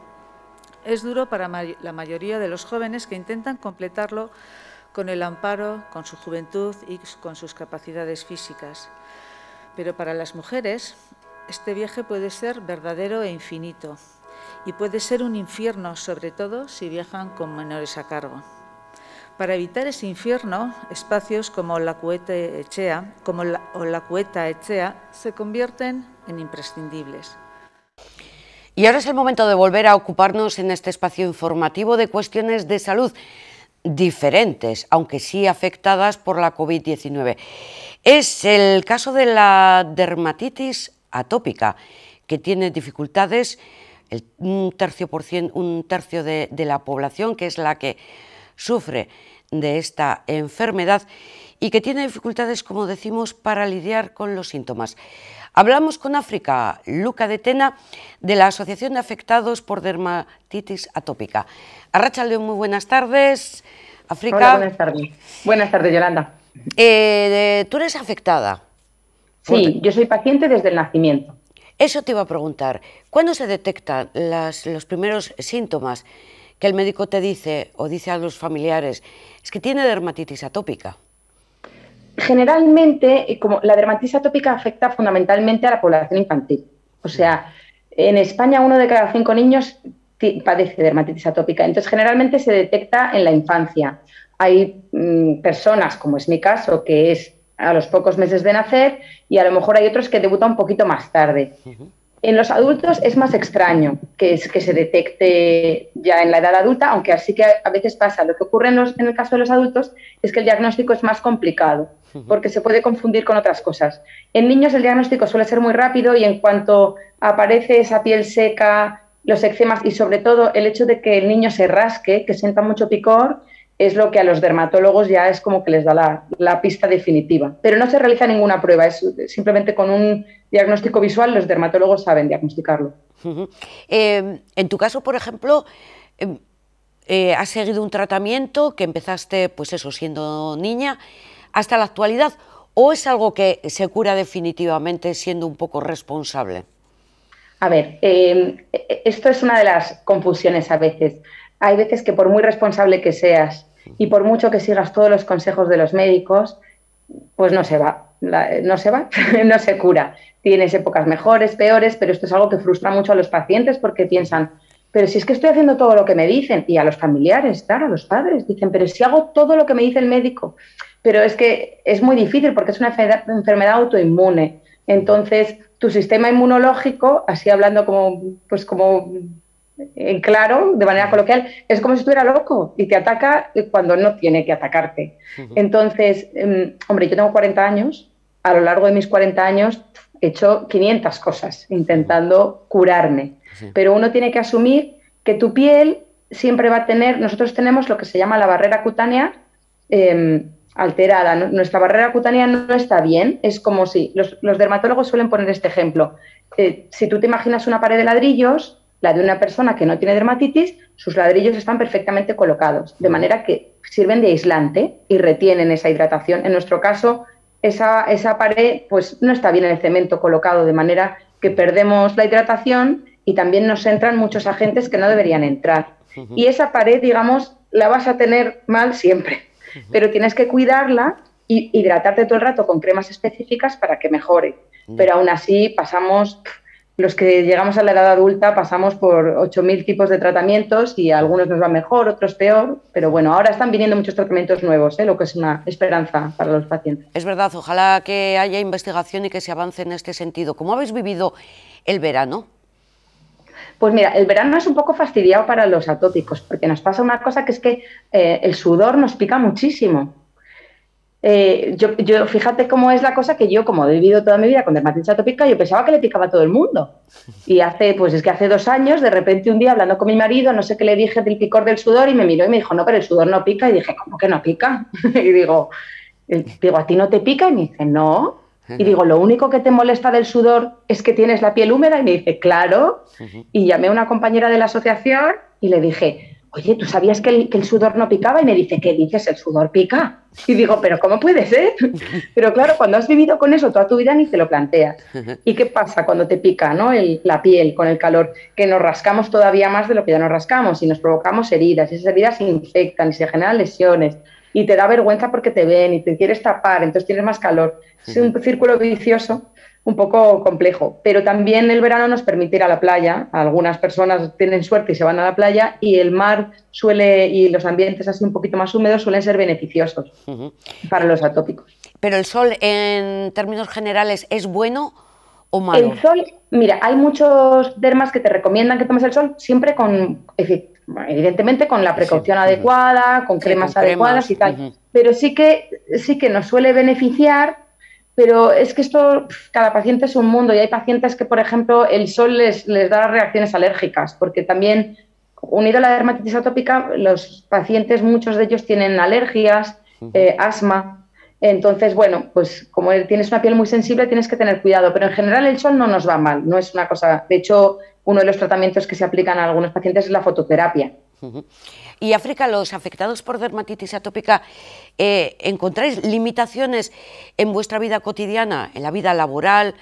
Es duro para la mayoría de los jóvenes que intentan completarlo con el amparo, con su juventud y con sus capacidades físicas. Pero para las mujeres, este viaje puede ser verdadero e infinito y puede ser un infierno, sobre todo si viajan con menores a cargo. Para evitar ese infierno, espacios como Olacueta-Etxea se convierten en imprescindibles. Y ahora es el momento de volver a ocuparnos en este espacio informativo de cuestiones de salud diferentes, aunque sí afectadas por la COVID-19. Es el caso de la dermatitis atópica, que tiene dificultades un tercio de la población, que es la que sufre de esta enfermedad y que tiene dificultades, como decimos, para lidiar con los síntomas. Hablamos con África Luca de Tena, de la Asociación de Afectados por Dermatitis Atópica. Arratsaldeon, muy buenas tardes, África. Hola, buenas tardes. Buenas tardes, Yolanda. ¿Tú eres afectada? Sí, yo soy paciente desde el nacimiento. Eso te iba a preguntar. ¿Cuándo se detectan los primeros síntomas que el médico te dice o dice a los familiares? Es que tiene dermatitis atópica. Generalmente, como la dermatitis atópica afecta fundamentalmente a la población infantil. O sea, en España 1 de cada 5 niños padece dermatitis atópica. Entonces, generalmente se detecta en la infancia. Hay personas, como es mi caso, que es a los pocos meses de nacer, y a lo mejor hay otros que debutan un poquito más tarde. En los adultos es más extraño que se detecte ya en la edad adulta, aunque así que a veces pasa. Lo que ocurre en el caso de los adultos es que el diagnóstico es más complicado, porque se puede confundir con otras cosas. En niños el diagnóstico suele ser muy rápido y en cuanto aparece esa piel seca, los eczemas y sobre todo el hecho de que el niño se rasque, que sienta mucho picor, es lo que a los dermatólogos ya es como que les da la pista definitiva. Pero no se realiza ninguna prueba, es simplemente con un diagnóstico visual los dermatólogos saben diagnosticarlo. En tu caso, por ejemplo, ¿has seguido un tratamiento que empezaste, pues eso, siendo niña, hasta la actualidad, o es algo que se cura definitivamente siendo un poco responsable? A ver, esto es una de las confusiones a veces. Hay veces que por muy responsable que seas y por mucho que sigas todos los consejos de los médicos, pues no se va, no se cura. Tienes épocas mejores, peores, pero esto es algo que frustra mucho a los pacientes porque piensan, pero si es que estoy haciendo todo lo que me dicen, y a los familiares, claro, a los padres, dicen, pero si hago todo lo que me dice el médico, pero es que es muy difícil porque es una enfermedad autoinmune. Entonces, tu sistema inmunológico, así hablando como en claro, de manera coloquial, es como si estuviera loco y te ataca cuando no tiene que atacarte. Entonces, hombre, yo tengo 40 años, a lo largo de mis 40 años he hecho 500 cosas intentando curarme, pero uno tiene que asumir que tu piel siempre va a tener, nosotros tenemos lo que se llama la barrera cutánea alterada, nuestra barrera cutánea no está bien, es como si, los dermatólogos suelen poner este ejemplo, si tú te imaginas una pared de ladrillos, la de una persona que no tiene dermatitis, sus ladrillos están perfectamente colocados, de manera que sirven de aislante y retienen esa hidratación. En nuestro caso, esa pared pues no está bien el cemento colocado, de manera que perdemos la hidratación y también nos entran muchos agentes que no deberían entrar. Y esa pared, digamos, la vas a tener mal siempre, pero tienes que cuidarla y hidratarte todo el rato con cremas específicas para que mejore. Pero aún así pasamos... Los que llegamos a la edad adulta pasamos por 8.000 tipos de tratamientos y a algunos nos va mejor, otros peor, pero bueno, ahora están viniendo muchos tratamientos nuevos, lo que es una esperanza para los pacientes. Es verdad, ojalá que haya investigación y que se avance en este sentido. ¿Cómo habéis vivido el verano? Pues mira, el verano es un poco fastidiado para los atópicos, porque nos pasa una cosa que es que el sudor nos pica muchísimo. Yo fíjate cómo es la cosa que yo, como he vivido toda mi vida con dermatitis atópica, yo pensaba que le picaba a todo el mundo. Y hace 2 años, de repente un día hablando con mi marido, no sé qué le dije del picor del sudor y me miró y me dijo, no, pero el sudor no pica. Y dije, ¿cómo que no pica? Y digo, ¿a ti no te pica? Y me dice, no. Y digo, ¿lo único que te molesta del sudor es que tienes la piel húmeda? Y me dice, claro. Y llamé a una compañera de la asociación y le dije, oye, ¿tú sabías que el sudor no picaba? Y me dice, ¿qué dices? ¿El sudor pica? Y digo, ¿pero cómo puede ser? Pero claro, cuando has vivido con eso toda tu vida ni te lo planteas. ¿Y qué pasa cuando te pica, ¿no? La piel con el calor? Que nos rascamos todavía más de lo que ya nos rascamos y nos provocamos heridas. Y esas heridas se infectan y se generan lesiones. Y te da vergüenza porque te ven y te quieres tapar, entonces tienes más calor. Es un círculo vicioso un poco complejo, pero también el verano nos permite ir a la playa. Algunas personas tienen suerte y se van a la playa y el mar y los ambientes así un poquito más húmedos suelen ser beneficiosos para los atópicos. ¿Pero el sol en términos generales es bueno o malo? El sol, mira, hay muchos dermas que te recomiendan que tomes el sol siempre evidentemente con la precaución adecuada, con cremas adecuadas y tal, pero sí que nos suele beneficiar. Pero es que esto, cada paciente es un mundo y hay pacientes que, por ejemplo, el sol les da reacciones alérgicas, porque también, unido a la dermatitis atópica, los pacientes, muchos de ellos tienen alergias, asma. Entonces, bueno, pues como tienes una piel muy sensible, tienes que tener cuidado, pero en general el sol no nos va mal, no es una cosa... De hecho, uno de los tratamientos que se aplican a algunos pacientes es la fototerapia. Y África, los afectados por dermatitis atópica, ¿encontráis limitaciones en vuestra vida cotidiana, en la vida laboral,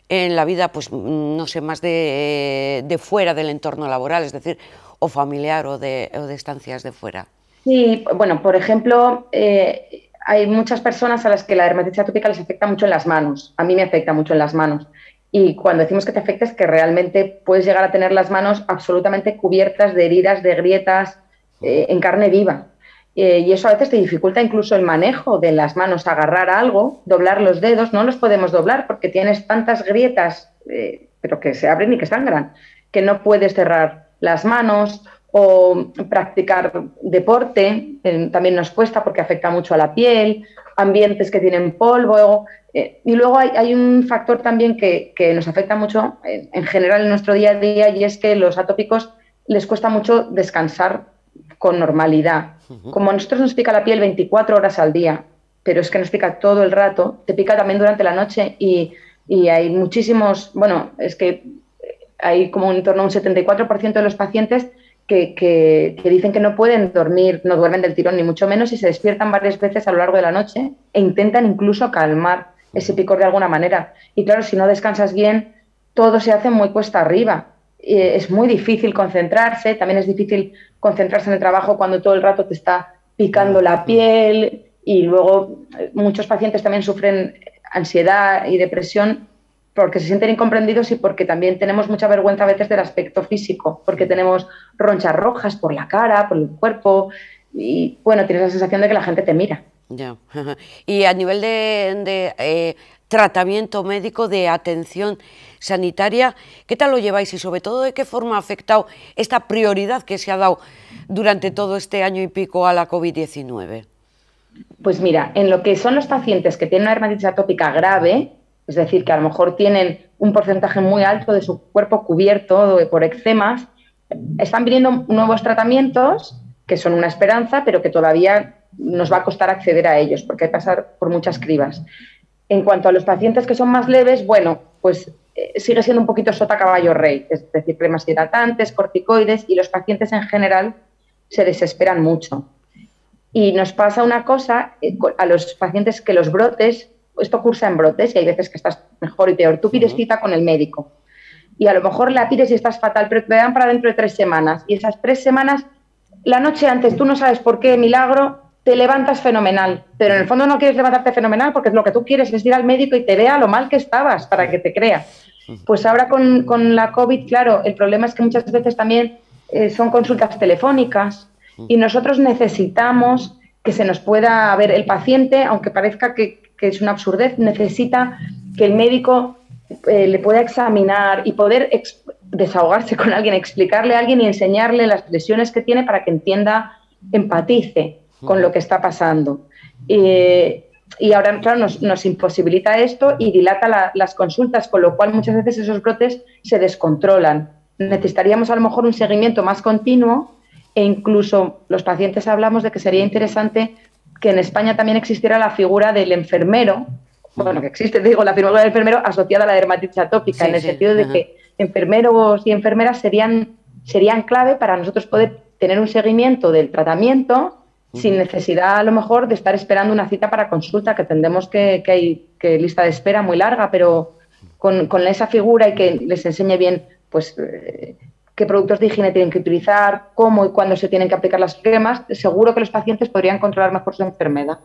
en la vida, pues no sé, más de fuera del entorno laboral, es decir, o familiar o de estancias de fuera? Sí, bueno, por ejemplo, hay muchas personas a las que la dermatitis atópica les afecta mucho en las manos. A mí me afecta mucho en las manos. Y cuando decimos que te afecta es que realmente puedes llegar a tener las manos absolutamente cubiertas de heridas, de grietas, en carne viva. Y eso a veces te dificulta incluso el manejo de las manos, agarrar algo, doblar los dedos. No los podemos doblar porque tienes tantas grietas, pero que se abren y que sangran, que no puedes cerrar las manos. O practicar deporte, también nos cuesta porque afecta mucho a la piel, ambientes que tienen polvo. Y luego hay un factor también que nos afecta mucho en general en nuestro día a día, y es que los atópicos les cuesta mucho descansar con normalidad. Como a nosotros nos pica la piel 24 horas al día, pero es que nos pica todo el rato, te pica también durante la noche y hay muchísimos, bueno, es que hay como en torno a un 74% de los pacientes que dicen que no pueden dormir, no duermen del tirón ni mucho menos y se despiertan varias veces a lo largo de la noche e intentan incluso calmar ese picor de alguna manera. Y claro, si no descansas bien, todo se hace muy cuesta arriba. Es muy difícil concentrarse, también es difícil concentrarse en el trabajo cuando todo el rato te está picando la piel y luego muchos pacientes también sufren ansiedad y depresión porque se sienten incomprendidos y porque también tenemos mucha vergüenza a veces del aspecto físico, porque tenemos ronchas rojas por la cara, por el cuerpo y bueno, tienes la sensación de que la gente te mira. Ya. Y a nivel de tratamiento médico, de atención sanitaria, ¿qué tal lo lleváis y sobre todo de qué forma ha afectado esta prioridad que se ha dado durante todo este año y pico a la COVID-19? Pues mira, en lo que son los pacientes que tienen una dermatitis atópica grave, es decir, que a lo mejor tienen un porcentaje muy alto de su cuerpo cubierto por eczemas, están viniendo nuevos tratamientos que son una esperanza, pero que todavía nos va a costar acceder a ellos porque hay que pasar por muchas cribas. En cuanto a los pacientes que son más leves, bueno, pues sigue siendo un poquito sota caballo rey, es decir, cremas hidratantes, corticoides y los pacientes en general se desesperan mucho. Y nos pasa una cosa a los pacientes que los brotes, esto cursa en brotes y hay veces que estás mejor y peor. Tú pides cita con el médico y a lo mejor la pides y estás fatal, pero te dan para dentro de 3 semanas. Y esas 3 semanas, la noche antes, tú no sabes por qué, milagro, te levantas fenomenal. Pero en el fondo no quieres levantarte fenomenal porque lo que tú quieres es ir al médico y te vea lo mal que estabas para que te crea. Pues ahora con la COVID, claro, el problema es que muchas veces también son consultas telefónicas y nosotros necesitamos que se nos pueda ver el paciente, aunque parezca que es una absurdez, necesita que el médico le pueda examinar y poder desahogarse con alguien, explicarle a alguien y enseñarle las lesiones que tiene para que entienda, empatice con lo que está pasando. Y ahora, claro, nos imposibilita esto y dilata las consultas, con lo cual muchas veces esos brotes se descontrolan. Necesitaríamos a lo mejor un seguimiento más continuo e incluso los pacientes hablamos de que sería interesante que en España también existiera la figura del enfermero, bueno, que existe, digo, la figura del enfermero asociada a la dermatitis atópica, en el sentido de que enfermeros y enfermeras serían clave para nosotros poder tener un seguimiento del tratamiento sin necesidad, a lo mejor, de estar esperando una cita para consulta, que entendemos que hay lista de espera muy larga, pero con esa figura y que les enseñe bien, pues, qué productos de higiene tienen que utilizar, cómo y cuándo se tienen que aplicar las cremas, seguro que los pacientes podrían controlar mejor su enfermedad.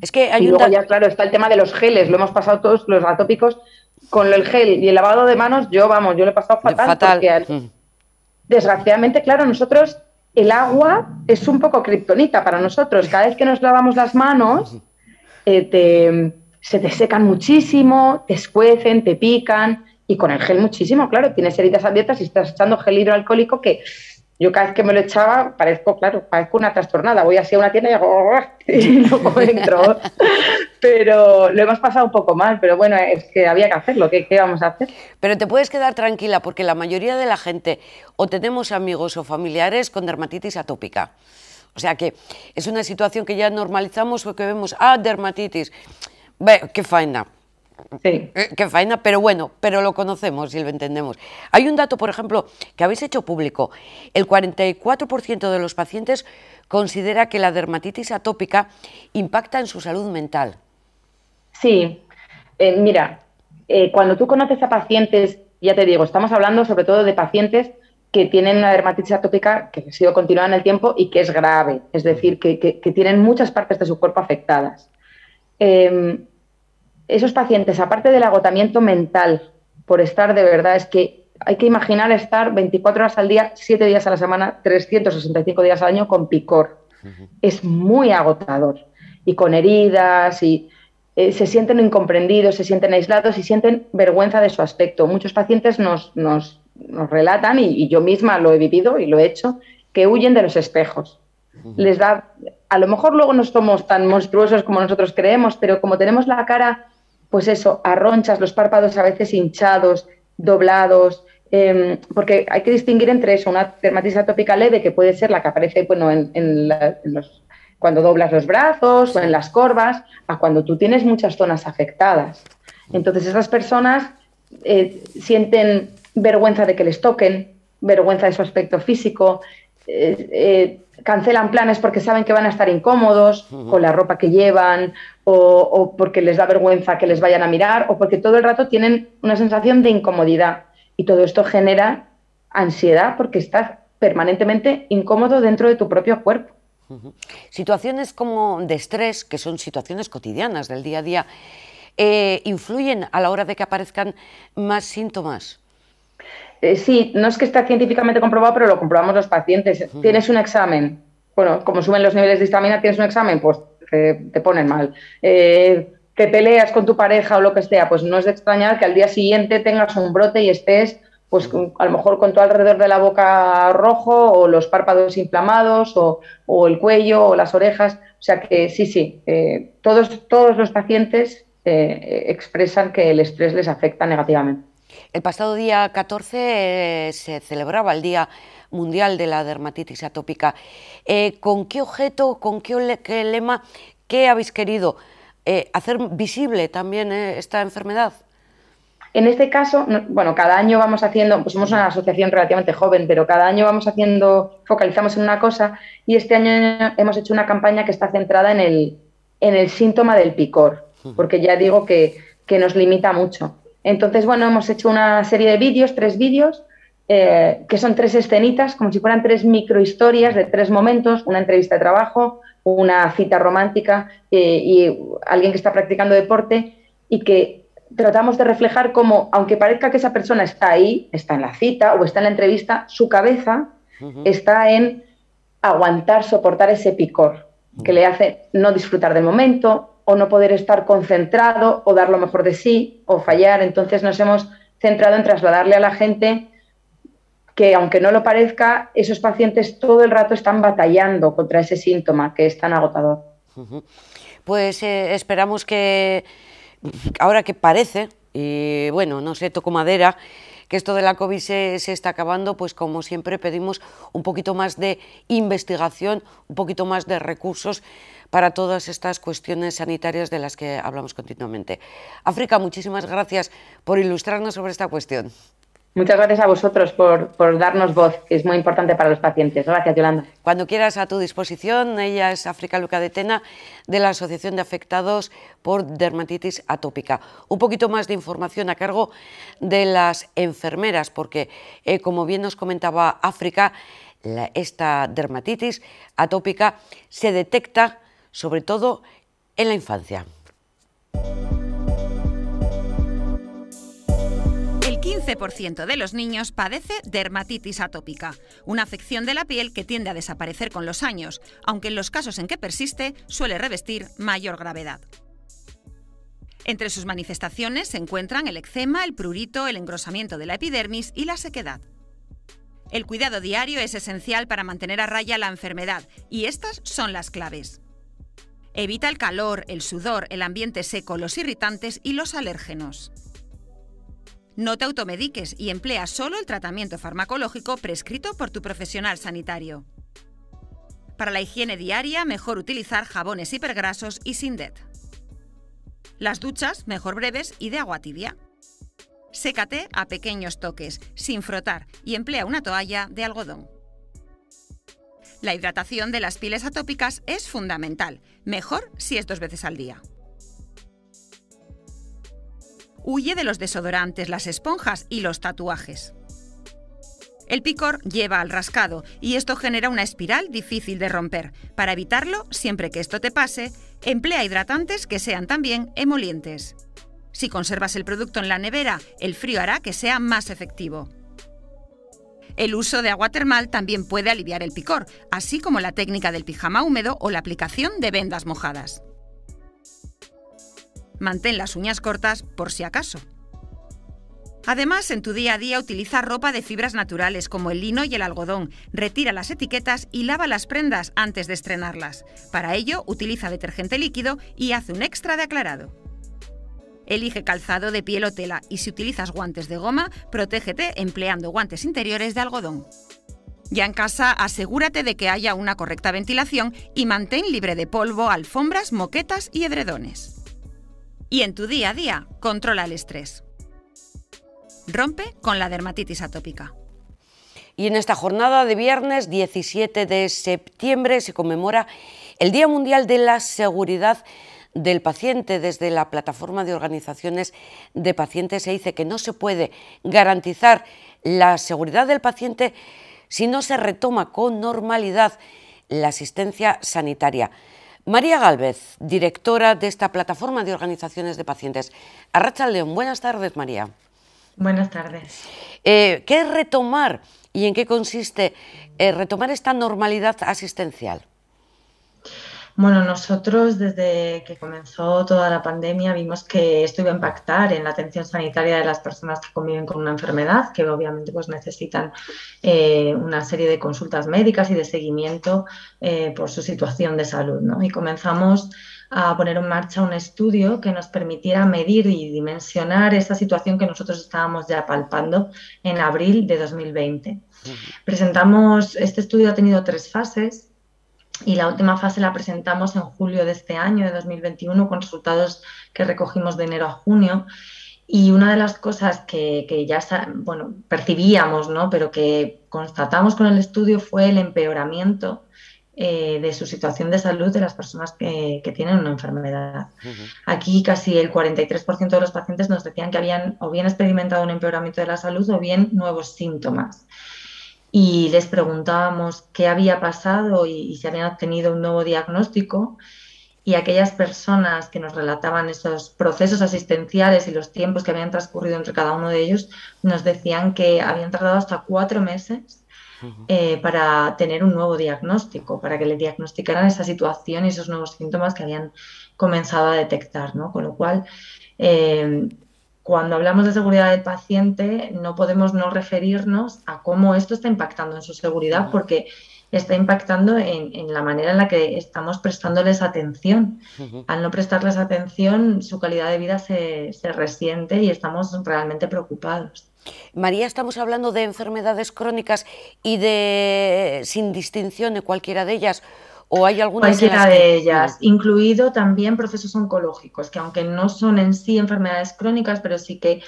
Es que hay y luego ya, claro, está el tema de los geles, lo hemos pasado todos los atópicos con el gel y el lavado de manos, yo lo he pasado fatal. Porque, desgraciadamente, claro, nosotros, el agua es un poco kriptonita para nosotros. Cada vez que nos lavamos las manos, se te secan muchísimo, te escuecen, te pican. Y con el gel muchísimo, claro, tienes heridas abiertas y estás echando gel hidroalcohólico que yo cada vez que me lo echaba parezco una trastornada. Voy así a una tienda y hago y luego entro. Pero lo hemos pasado un poco mal, pero bueno, es que había que hacerlo. ¿Qué vamos a hacer? Pero te puedes quedar tranquila porque la mayoría de la gente o tenemos amigos o familiares con dermatitis atópica. O sea que es una situación que ya normalizamos o que vemos, dermatitis, qué faena. Sí. Qué faena, pero bueno, pero lo conocemos y lo entendemos. Hay un dato, por ejemplo, que habéis hecho público. El 44% de los pacientes considera que la dermatitis atópica impacta en su salud mental. Sí, mira, cuando tú conoces a pacientes, ya te digo, estamos hablando sobre todo de pacientes que tienen una dermatitis atópica que ha sido continuada en el tiempo y que es grave, es decir, que tienen muchas partes de su cuerpo afectadas. Esos pacientes, aparte del agotamiento mental por estar de verdad, es que hay que imaginar estar 24 horas al día, 7 días a la semana, 365 días al año con picor. Es muy agotador. Y con heridas, y se sienten incomprendidos, se sienten aislados y sienten vergüenza de su aspecto. Muchos pacientes nos relatan, y yo misma lo he vivido y lo he hecho, que huyen de los espejos. Les da, a lo mejor luego no somos tan monstruosos como nosotros creemos, pero como tenemos la cara, pues eso, a ronchas, los párpados a veces hinchados, doblados, porque hay que distinguir entre eso, una dermatitis atópica leve, que puede ser la que aparece cuando doblas los brazos o en las corvas, a cuando tú tienes muchas zonas afectadas. Entonces, esas personas sienten vergüenza de que les toquen, vergüenza de su aspecto físico, cancelan planes porque saben que van a estar incómodos con la ropa que llevan, o porque les da vergüenza que les vayan a mirar, o porque todo el rato tienen una sensación de incomodidad. Y todo esto genera ansiedad porque estás permanentemente incómodo dentro de tu propio cuerpo. Situaciones como de estrés, que son situaciones cotidianas del día a día, ¿influyen a la hora de que aparezcan más síntomas? Sí, no es que esté científicamente comprobado, pero lo comprobamos los pacientes. Tienes un examen, bueno, como suben los niveles de histamina, tienes un examen, pues te ponen mal. Te peleas con tu pareja o lo que sea, pues no es de extrañar que al día siguiente tengas un brote y estés, pues a lo mejor con todo alrededor de la boca rojo, o los párpados inflamados, o el cuello, o las orejas. O sea que sí, todos los pacientes expresan que el estrés les afecta negativamente. El pasado día 14 se celebraba el Día Mundial de la Dermatitis Atópica. ¿Con qué objeto, con qué lema, qué habéis querido hacer visible también esta enfermedad? En este caso, bueno, cada año vamos haciendo, pues somos una asociación relativamente joven, pero cada año vamos focalizamos en una cosa, y este año hemos hecho una campaña que está centrada en el síntoma del picor, porque ya digo que nos limita mucho. Entonces, bueno, hemos hecho una serie de vídeos, 3 vídeos, que son 3 escenitas, como si fueran 3 microhistorias de 3 momentos, una entrevista de trabajo, una cita romántica y alguien que está practicando deporte, y que tratamos de reflejar cómo, aunque parezca que esa persona está ahí, está en la cita o está en la entrevista, su cabeza está en aguantar, soportar ese picor que le hace no disfrutar del momento, o no poder estar concentrado, o dar lo mejor de sí, o fallar. Entonces nos hemos centrado en trasladarle a la gente que, aunque no lo parezca, esos pacientes todo el rato están batallando contra ese síntoma que es tan agotador. Pues esperamos que, ahora que parece, y bueno, no sé, toco madera, que esto de la COVID se está acabando, pues como siempre pedimos un poquito más de investigación, un poquito más de recursos para todas estas cuestiones sanitarias de las que hablamos continuamente. África, muchísimas gracias por ilustrarnos sobre esta cuestión. Muchas gracias a vosotros por darnos voz, que es muy importante para los pacientes. Gracias, Yolanda. Cuando quieras, a tu disposición. Ella es África Luca de Tena, de la Asociación de Afectados por Dermatitis Atópica. Un poquito más de información a cargo de las enfermeras, porque, como bien nos comentaba África, esta dermatitis atópica se detecta sobre todo en la infancia. El 15% de los niños padece dermatitis atópica, una afección de la piel que tiende a desaparecer con los años, aunque en los casos en que persiste suele revestir mayor gravedad. Entre sus manifestaciones se encuentran el eczema, el prurito, el engrosamiento de la epidermis y la sequedad. El cuidado diario es esencial para mantener a raya la enfermedad, y estas son las claves. Evita el calor, el sudor, el ambiente seco, los irritantes y los alérgenos. No te automediques y emplea solo el tratamiento farmacológico prescrito por tu profesional sanitario. Para la higiene diaria, mejor utilizar jabones hipergrasos y sin DEET. Las duchas, mejor breves y de agua tibia. Sécate a pequeños toques, sin frotar, y emplea una toalla de algodón. La hidratación de las pieles atópicas es fundamental, mejor si es 2 veces al día. Huye de los desodorantes, las esponjas y los tatuajes. El picor lleva al rascado y esto genera una espiral difícil de romper. Para evitarlo, siempre que esto te pase, emplea hidratantes que sean también emolientes. Si conservas el producto en la nevera, el frío hará que sea más efectivo. El uso de agua termal también puede aliviar el picor, así como la técnica del pijama húmedo o la aplicación de vendas mojadas. Mantén las uñas cortas por si acaso. Además, en tu día a día utiliza ropa de fibras naturales como el lino y el algodón, retira las etiquetas y lava las prendas antes de estrenarlas. Para ello, utiliza detergente líquido y hace un extra de aclarado. Elige calzado de piel o tela y si utilizas guantes de goma, protégete empleando guantes interiores de algodón. Ya en casa, asegúrate de que haya una correcta ventilación y mantén libre de polvo, alfombras, moquetas y edredones. Y en tu día a día, controla el estrés. Rompe con la dermatitis atópica. Y en esta jornada de viernes 17 de septiembre se conmemora el Día Mundial de la Seguridad del Paciente. Desde la Plataforma de Organizaciones de Pacientes se dice que no se puede garantizar la seguridad del paciente si no se retoma con normalidad la asistencia sanitaria. María Gálvez, directora de esta Plataforma de Organizaciones de Pacientes. Arratsaldeon, buenas tardes, María. Buenas tardes. ¿Qué es retomar y en qué consiste retomar esta normalidad asistencial? Bueno, nosotros desde que comenzó toda la pandemia vimos que esto iba a impactar en la atención sanitaria de las personas que conviven con una enfermedad, que obviamente pues necesitan una serie de consultas médicas y de seguimiento por su situación de salud, ¿no? Y comenzamos a poner en marcha un estudio que nos permitiera medir y dimensionar esa situación que nosotros estábamos ya palpando en abril de 2020. Presentamos, este estudio ha tenido 3 fases. Y la última fase la presentamos en julio de este año, de 2021, con resultados que recogimos de enero a junio. Y una de las cosas que ya percibíamos, ¿no?, pero que constatamos con el estudio fue el empeoramiento de su situación de salud de las personas que tienen una enfermedad. Aquí casi el 43% de los pacientes nos decían que habían o bien experimentado un empeoramiento de la salud o bien nuevos síntomas. Y les preguntábamos qué había pasado y si habían obtenido un nuevo diagnóstico, y aquellas personas que nos relataban esos procesos asistenciales y los tiempos que habían transcurrido entre cada uno de ellos nos decían que habían tardado hasta 4 meses para tener un nuevo diagnóstico, para que le diagnosticaran esa situación y esos nuevos síntomas que habían comenzado a detectar, ¿no? Con lo cual, cuando hablamos de seguridad del paciente, no podemos no referirnos a cómo esto está impactando en su seguridad, porque está impactando en la manera en la que estamos prestándoles atención. Al no prestarles atención, su calidad de vida se resiente y estamos realmente preocupados. María, estamos hablando de enfermedades crónicas y de sin distinción de cualquiera de ellas. ¿O hay algunas cualquiera de ellas, incluido también procesos oncológicos, que aunque no son en sí enfermedades crónicas, pero sí que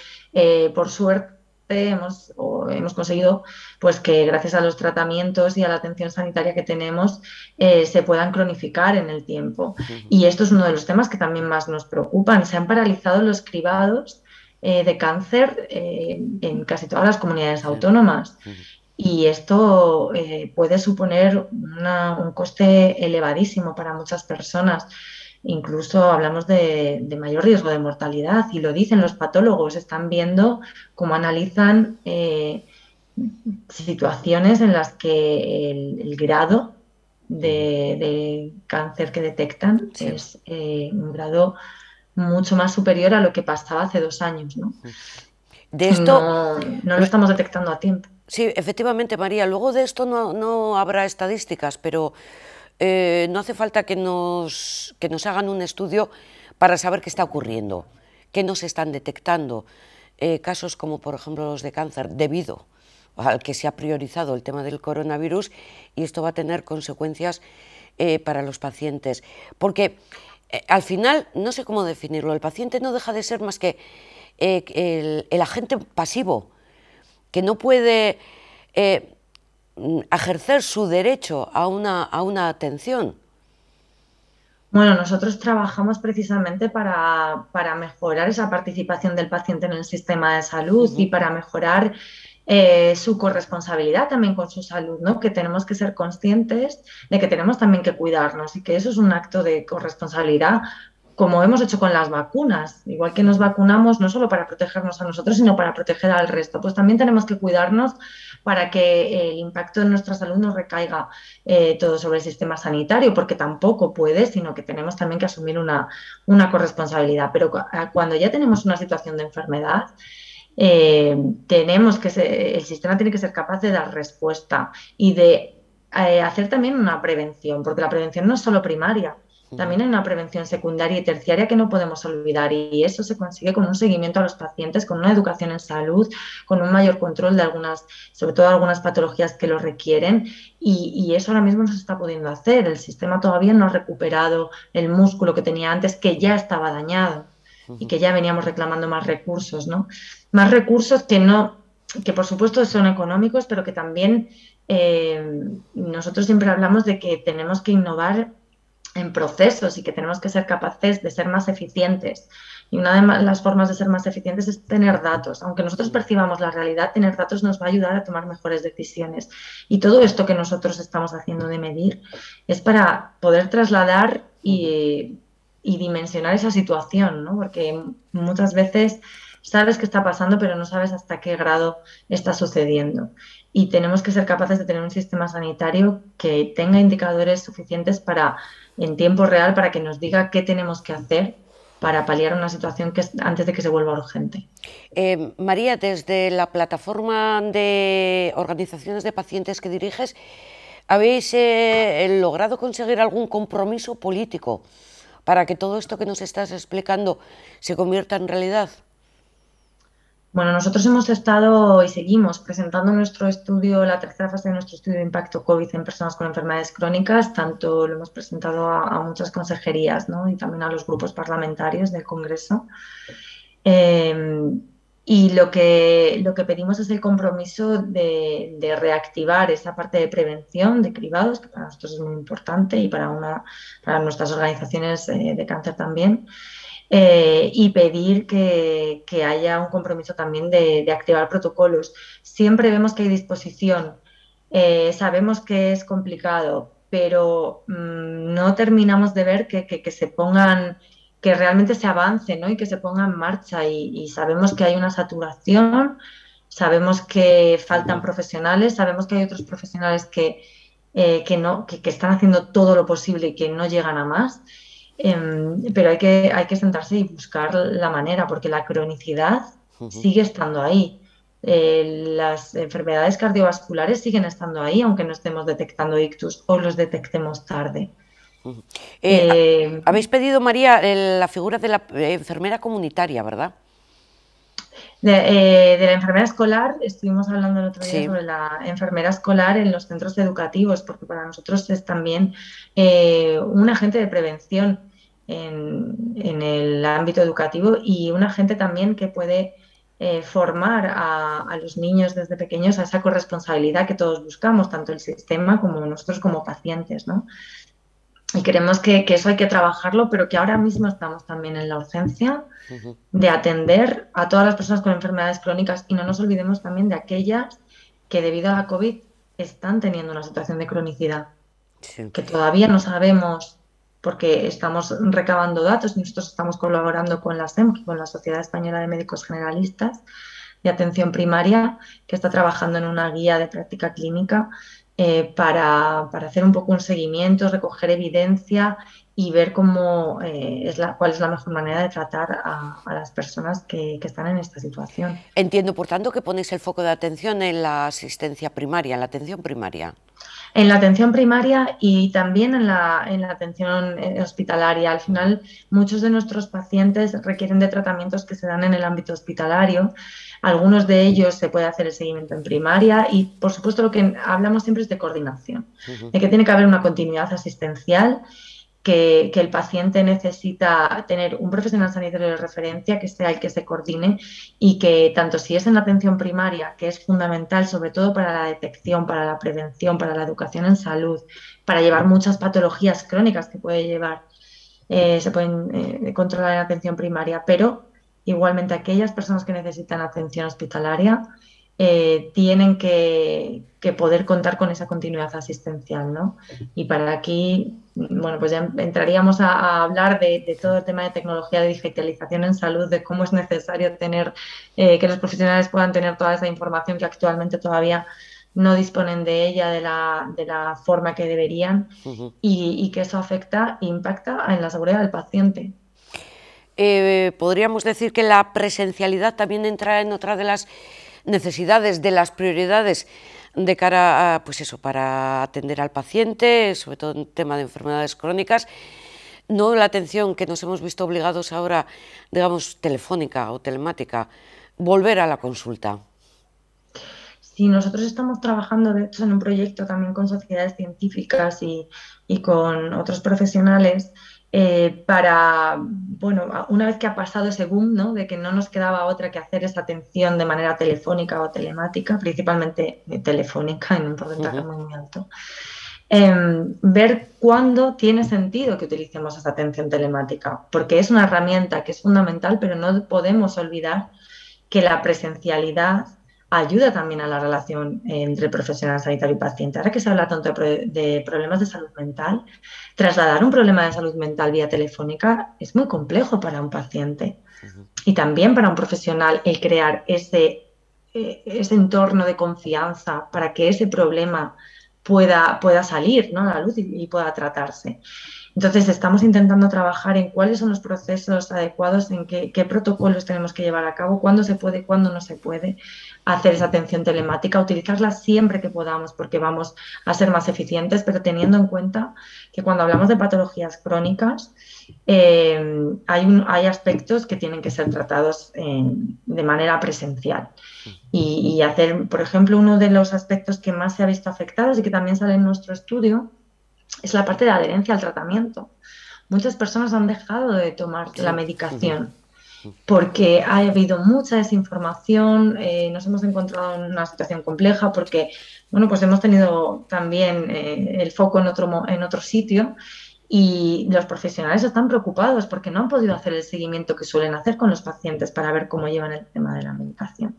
por suerte hemos conseguido pues que gracias a los tratamientos y a la atención sanitaria que tenemos se puedan cronificar en el tiempo. Y esto es uno de los temas que también más nos preocupan. Se han paralizado los cribados de cáncer en casi todas las comunidades autónomas. Y esto puede suponer un coste elevadísimo para muchas personas. Incluso hablamos de mayor riesgo de mortalidad, y lo dicen los patólogos. Están viendo cómo analizan situaciones en las que el grado de cáncer que detectan es un grado mucho más superior a lo que pasaba hace 2 años, ¿no? De esto no lo estamos detectando a tiempo. Sí, efectivamente, María. Luego de esto no habrá estadísticas, pero no hace falta que nos hagan un estudio para saber qué está ocurriendo, qué nos están detectando. Casos como, por ejemplo, los de cáncer, debido al que se ha priorizado el tema del coronavirus, y esto va a tener consecuencias para los pacientes. Porque al final, no sé cómo definirlo, el paciente no deja de ser más que el agente pasivo, que no puede ejercer su derecho a una atención. Bueno, nosotros trabajamos precisamente para mejorar esa participación del paciente en el sistema de salud y para mejorar su corresponsabilidad también con su salud, ¿no? Que tenemos que ser conscientes de que tenemos también que cuidarnos y que eso es un acto de corresponsabilidad, como hemos hecho con las vacunas. Igual que nos vacunamos no solo para protegernos a nosotros, sino para proteger al resto, pues también tenemos que cuidarnos para que el impacto de nuestra salud no recaiga todo sobre el sistema sanitario, porque tampoco puede, sino que tenemos también que asumir una corresponsabilidad. Pero cuando ya tenemos una situación de enfermedad, el sistema tiene que ser capaz de dar respuesta y de hacer también una prevención, porque la prevención no es solo primaria. también hay una prevención secundaria y terciaria que no podemos olvidar, y eso se consigue con un seguimiento a los pacientes, con una educación en salud, con un mayor control de algunas, sobre todo algunas patologías que lo requieren, y eso ahora mismo no se está pudiendo hacer. El sistema todavía no ha recuperado el músculo que tenía antes, que ya estaba dañado y que ya veníamos reclamando más recursos, ¿no? Más recursos que por supuesto son económicos, pero que también nosotros siempre hablamos de que tenemos que innovar en procesos y que tenemos que ser capaces de ser más eficientes. Y una de las formas de ser más eficientes es tener datos. Aunque nosotros percibamos la realidad, tener datos nos va a ayudar a tomar mejores decisiones. Y todo esto que nosotros estamos haciendo de medir es para poder trasladar y dimensionar esa situación, ¿no? Porque muchas veces sabes qué está pasando, pero no sabes hasta qué grado está sucediendo. Y tenemos que ser capaces de tener un sistema sanitario que tenga indicadores suficientes en tiempo real para que nos diga qué tenemos que hacer para paliar una situación antes de que se vuelva urgente. María, desde la plataforma de organizaciones de pacientes que diriges, ¿habéis logrado conseguir algún compromiso político para que todo esto que nos estás explicando se convierta en realidad? Bueno, nosotros hemos estado y seguimos presentando nuestro estudio, la tercera fase de nuestro estudio de impacto COVID en personas con enfermedades crónicas. Tanto lo hemos presentado a muchas consejerías, ¿no? Y también a los grupos parlamentarios del Congreso. Y lo que pedimos es el compromiso de reactivar esa parte de prevención de cribados, que para nosotros es muy importante, y para nuestras organizaciones de cáncer también. Y pedir que haya un compromiso también de activar protocolos. Siempre vemos que hay disposición, sabemos que es complicado, pero no terminamos de ver que se pongan, que realmente se avance, ¿no? Y que se ponga en marcha, y sabemos que hay una saturación, sabemos que faltan profesionales, sabemos que hay otros profesionales que están haciendo todo lo posible y que no llegan a más. Pero hay que sentarse y buscar la manera, porque la cronicidad sigue estando ahí. Las enfermedades cardiovasculares siguen estando ahí, aunque no estemos detectando ictus o los detectemos tarde. Habéis pedido, María, la figura de la enfermera comunitaria, ¿verdad? De la enfermera escolar, estuvimos hablando el otro día sobre la enfermera escolar en los centros educativos, porque para nosotros es también un agente de prevención en el ámbito educativo, y un agente también que puede formar a los niños desde pequeños a esa corresponsabilidad que todos buscamos, tanto el sistema como nosotros como pacientes, ¿no? Y creemos que eso hay que trabajarlo, pero que ahora mismo estamos también en la urgencia de atender a todas las personas con enfermedades crónicas, y no nos olvidemos también de aquellas que debido a la COVID están teniendo una situación de cronicidad, que todavía no sabemos, porque estamos recabando datos. Nosotros estamos colaborando con la SEMG, con la Sociedad Española de Médicos Generalistas de Atención Primaria, que está trabajando en una guía de práctica clínica para hacer un poco un seguimiento, recoger evidencia y ver cuál es la mejor manera de tratar a las personas que están en esta situación. Entiendo, por tanto, que ponéis el foco de atención en la asistencia primaria, en la atención primaria. En la atención primaria y también en la atención hospitalaria. Al final, muchos de nuestros pacientes requieren de tratamientos que se dan en el ámbito hospitalario. Algunos de ellos se puede hacer el seguimiento en primaria, y, por supuesto, lo que hablamos siempre es de coordinación, de que tiene que haber una continuidad asistencial, que el paciente necesita tener un profesional sanitario de referencia que sea el que se coordine, y que tanto si es en la atención primaria, que es fundamental sobre todo para la detección, para la prevención, para la educación en salud, para llevar muchas patologías crónicas que se pueden controlar en la atención primaria, pero igualmente aquellas personas que necesitan atención hospitalaria tienen que poder contar con esa continuidad asistencial, ¿no? Y para aquí, bueno, pues ya entraríamos a hablar de todo el tema de tecnología, de digitalización en salud, de cómo es necesario tener que los profesionales puedan tener toda esa información que actualmente todavía no disponen de ella de la forma que deberían, y que eso impacta en la seguridad del paciente. Podríamos decir que la presencialidad también entra en otra de las necesidades, de las prioridades de cara a, pues eso, para atender al paciente, sobre todo en tema de enfermedades crónicas. no la atención que nos hemos visto obligados ahora, digamos, telefónica o telemática, volver a la consulta? Sí, nosotros estamos trabajando, de hecho, en un proyecto también con sociedades científicas y con otros profesionales para, bueno, una vez que ha pasado ese boom, ¿no?, de que no nos quedaba otra que hacer esa atención de manera telefónica o telemática, principalmente telefónica en un porcentaje muy alto, ver cuándo tiene sentido que utilicemos esa atención telemática, porque es una herramienta que es fundamental, pero no podemos olvidar que la presencialidad ayuda también a la relación entre profesional sanitario y paciente. Ahora que se habla tanto de problemas de salud mental, trasladar un problema de salud mental vía telefónica es muy complejo para un paciente y también para un profesional el crear ese entorno de confianza para que ese problema pueda salir, ¿no?, a la luz y pueda tratarse. Entonces, estamos intentando trabajar en cuáles son los procesos adecuados, en qué protocolos tenemos que llevar a cabo, cuándo se puede, cuándo no se puede hacer esa atención telemática, utilizarla siempre que podamos porque vamos a ser más eficientes, pero teniendo en cuenta que cuando hablamos de patologías crónicas hay aspectos que tienen que ser tratados de manera presencial. Y hacer, por ejemplo, uno de los aspectos que más se ha visto afectados y que también sale en nuestro estudio es la parte de adherencia al tratamiento. Muchas personas han dejado de tomar la medicación porque ha habido mucha desinformación, nos hemos encontrado en una situación compleja porque, bueno, pues hemos tenido también el foco en otro sitio y los profesionales están preocupados porque no han podido hacer el seguimiento que suelen hacer con los pacientes para ver cómo llevan el tema de la medicación.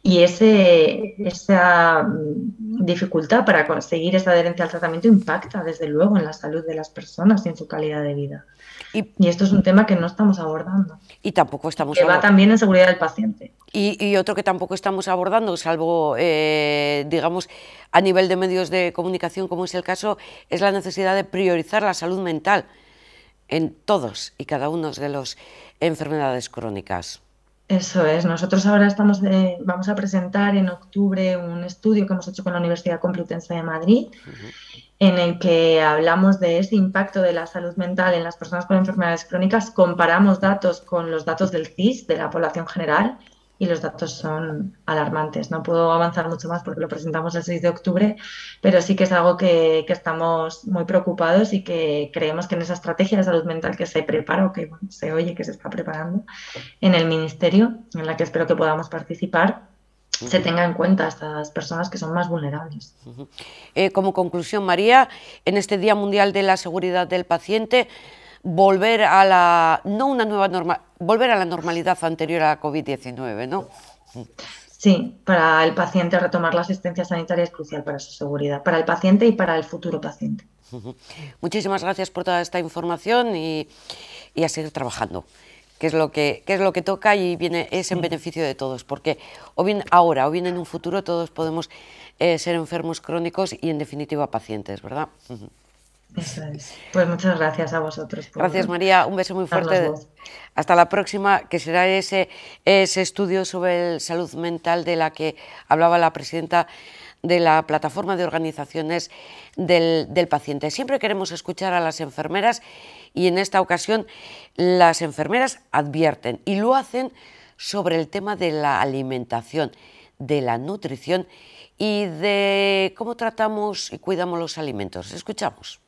Y esa dificultad para conseguir esa adherencia al tratamiento impacta, desde luego, en la salud de las personas y en su calidad de vida. Y esto es un tema que no estamos abordando. Y tampoco estamos que va también en seguridad del paciente. Y otro que tampoco estamos abordando, salvo, digamos, a nivel de medios de comunicación, como es el caso, es la necesidad de priorizar la salud mental en todos y cada uno de las enfermedades crónicas. Eso es. Nosotros ahora vamos a presentar en octubre un estudio que hemos hecho con la Universidad Complutense de Madrid, en el que hablamos de ese impacto de la salud mental en las personas con enfermedades crónicas. Comparamos datos con los datos del CIS, de la población general, y los datos son alarmantes. No puedo avanzar mucho más porque lo presentamos el 6 de octubre, pero sí que es algo que estamos muy preocupados y que creemos que en esa estrategia de salud mental que se prepara o que se oye que se está preparando en el Ministerio, en la que espero que podamos participar, se tenga en cuenta a estas personas que son más vulnerables. Como conclusión, María, en este Día Mundial de la Seguridad del Paciente, volver a la normalidad anterior a la COVID-19, ¿no? Sí, para el paciente retomar la asistencia sanitaria es crucial para su seguridad, para el paciente y para el futuro paciente. Muchísimas gracias por toda esta información y a seguir trabajando, que es lo que toca y es en beneficio de todos, porque o bien ahora o bien en un futuro todos podemos ser enfermos crónicos y en definitiva pacientes, ¿verdad? Eso es. Pues muchas gracias a vosotros. Gracias, María, un beso muy fuerte. Hasta la próxima, que será ese estudio sobre salud mental de la que hablaba la presidenta de la Plataforma de Organizaciones del Paciente. Siempre queremos escuchar a las enfermeras y en esta ocasión las enfermeras advierten y lo hacen sobre el tema de la alimentación, de la nutrición y de cómo tratamos y cuidamos los alimentos. Escuchamos.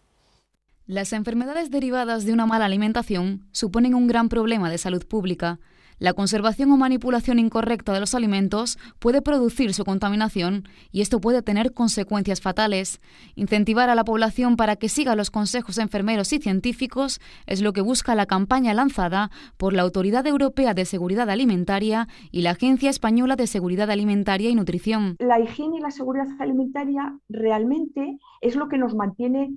Las enfermedades derivadas de una mala alimentación suponen un gran problema de salud pública. La conservación o manipulación incorrecta de los alimentos puede producir su contaminación y esto puede tener consecuencias fatales. Incentivar a la población para que siga los consejos enfermeros y científicos es lo que busca la campaña lanzada por la Autoridad Europea de Seguridad Alimentaria y la Agencia Española de Seguridad Alimentaria y Nutrición. La higiene y la seguridad alimentaria realmente es lo que nos mantiene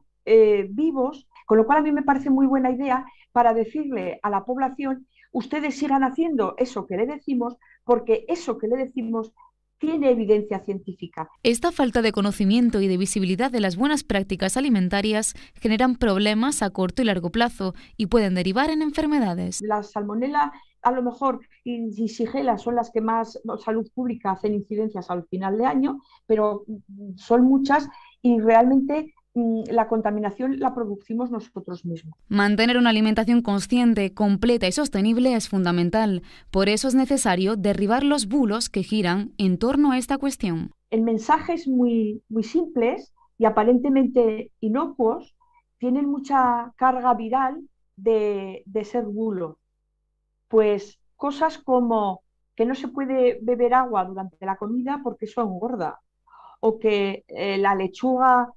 vivos, con lo cual a mí me parece muy buena idea para decirle a la población: ustedes sigan haciendo eso que le decimos, porque eso que le decimos tiene evidencia científica. Esta falta de conocimiento y de visibilidad de las buenas prácticas alimentarias generan problemas a corto y largo plazo y pueden derivar en enfermedades. La salmonela, a lo mejor, y shigella son las que más salud pública hacen incidencias al final de año, pero son muchas y realmente la contaminación la producimos nosotros mismos. Mantener una alimentación consciente, completa y sostenible es fundamental. Por eso es necesario derribar los bulos que giran en torno a esta cuestión. En mensajes muy simples y aparentemente inocuos tienen mucha carga viral de ser bulo. Pues cosas como que no se puede beber agua durante la comida porque eso engorda, o que la lechuga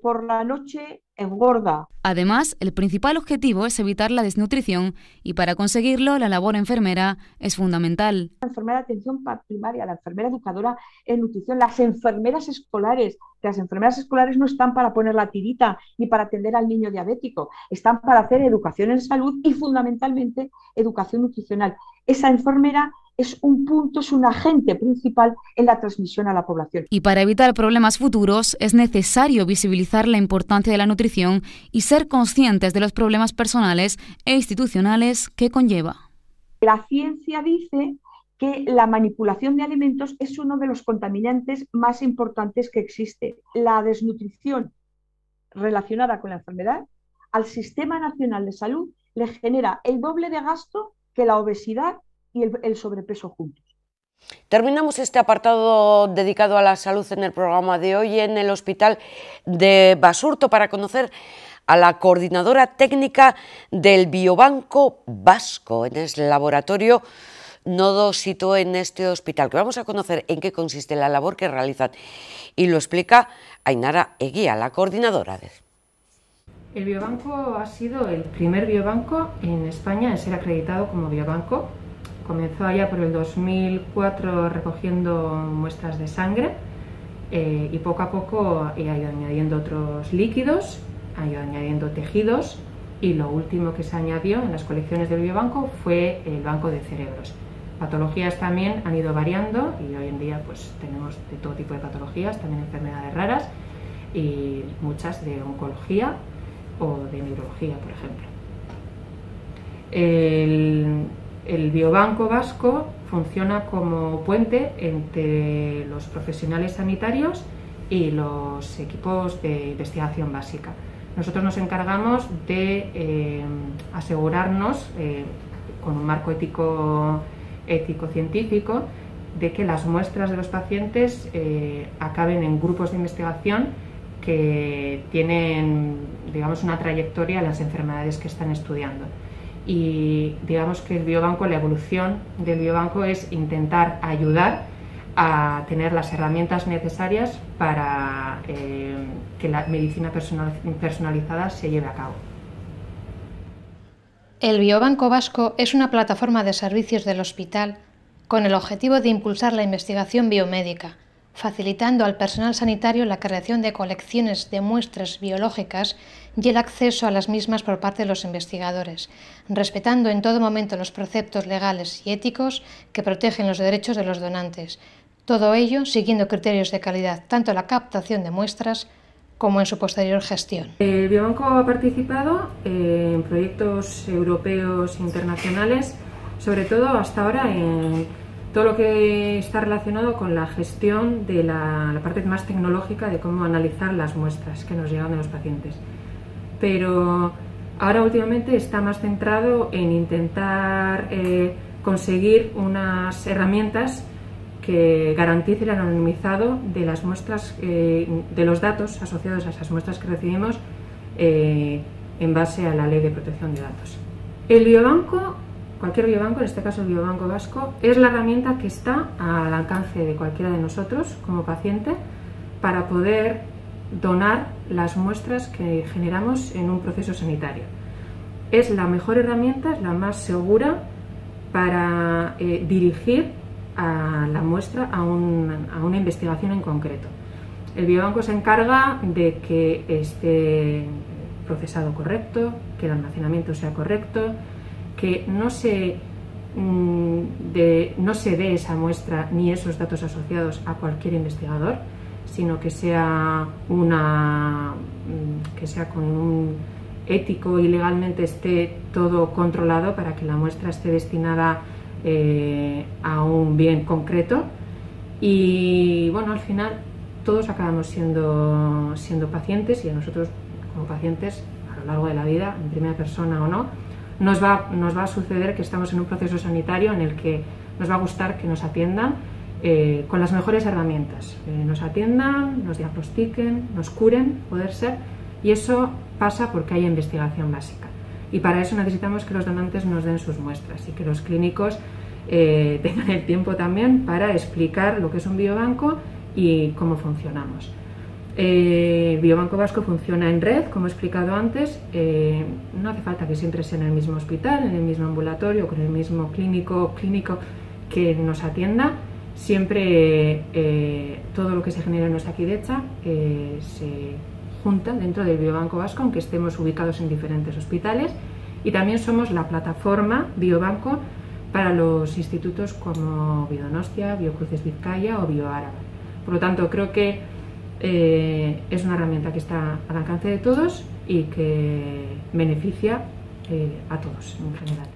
por la noche engorda. Además, el principal objetivo es evitar la desnutrición y para conseguirlo la labor enfermera es fundamental. La enfermera de atención primaria, la enfermera educadora en nutrición, las enfermeras escolares, que las enfermeras escolares no están para poner la tirita ni para atender al niño diabético, están para hacer educación en salud y fundamentalmente educación nutricional. Esa enfermera es un punto, es un agente principal en la transmisión a la población. Y para evitar problemas futuros es necesario visibilizar la importancia de la nutrición y ser conscientes de los problemas personales e institucionales que conlleva. La ciencia dice que la manipulación de alimentos es uno de los contaminantes más importantes que existe. La desnutrición relacionada con la enfermedad al Sistema Nacional de Salud le genera el doble de gasto que la obesidad y el sobrepeso juntos. Terminamos este apartado dedicado a la salud en el programa de hoy en el Hospital de Basurto para conocer a la coordinadora técnica del Biobanco Vasco en el laboratorio Nodo Sito en este hospital, que vamos a conocer en qué consiste la labor que realizan y lo explica Ainara Eguía, la coordinadora. El Biobanco ha sido el primer biobanco en España en ser acreditado como biobanco. Comenzó allá por el 2004 recogiendo muestras de sangre y poco a poco ha ido añadiendo otros líquidos, ha ido añadiendo tejidos y lo último que se añadió en las colecciones del biobanco fue el banco de cerebros. Patologías también han ido variando y hoy en día pues tenemos de todo tipo de patologías, también enfermedades raras y muchas de oncología o de neurología, por ejemplo. El Biobanco Vasco funciona como puente entre los profesionales sanitarios y los equipos de investigación básica. Nosotros nos encargamos de asegurarnos, con un marco ético-científico, de que las muestras de los pacientes acaben en grupos de investigación que tienen, digamos, una trayectoria en las enfermedades que están estudiando. Y digamos que el biobanco, la evolución del biobanco es intentar ayudar a tener las herramientas necesarias para que la medicina personalizada se lleve a cabo. El Biobanco Vasco es una plataforma de servicios del hospital con el objetivo de impulsar la investigación biomédica, facilitando al personal sanitario la creación de colecciones de muestras biológicas y el acceso a las mismas por parte de los investigadores, respetando en todo momento los preceptos legales y éticos que protegen los derechos de los donantes. Todo ello siguiendo criterios de calidad, tanto en la captación de muestras como en su posterior gestión. El Biobanco ha participado en proyectos europeos e internacionales, sobre todo hasta ahora en todo lo que está relacionado con la gestión de la parte más tecnológica de cómo analizar las muestras que nos llegan de los pacientes. Pero ahora últimamente está más centrado en intentar conseguir unas herramientas que garanticen el anonimizado de las muestras, de los datos asociados a esas muestras que recibimos en base a la Ley de Protección de Datos. El biobanco, cualquier biobanco, en este caso el Biobanco Vasco, es la herramienta que está al alcance de cualquiera de nosotros como paciente para poder donar las muestras que generamos en un proceso sanitario. Es la mejor herramienta, es la más segura para dirigir a la muestra a una investigación en concreto. El biobanco se encarga de que esté procesado correcto, que el almacenamiento sea correcto, que no se dé esa muestra ni esos datos asociados a cualquier investigador, sino que sea con un ético y legalmente esté todo controlado para que la muestra esté destinada a un bien concreto. Y bueno, al final todos acabamos siendo pacientes, y a nosotros como pacientes a lo largo de la vida, en primera persona o no, nos va a suceder que estamos en un proceso sanitario en el que nos va a gustar que nos atiendan con las mejores herramientas, nos atiendan, nos diagnostiquen, nos curen, poder ser, y eso pasa porque hay investigación básica. Y para eso necesitamos que los donantes nos den sus muestras y que los clínicos tengan el tiempo también para explicar lo que es un biobanco y cómo funcionamos. El Biobanco Vasco funciona en red, como he explicado antes. No hace falta que siempre sea en el mismo hospital, en el mismo ambulatorio, con el mismo clínico que nos atienda. Siempre todo lo que se genera en Osakidetza se junta dentro del Biobanco Vasco, aunque estemos ubicados en diferentes hospitales. Y también somos la plataforma Biobanco para los institutos como Biodonostia, Biocruces Vizcaya o Bioáraba. Por lo tanto, creo que es una herramienta que está al alcance de todos y que beneficia a todos en general.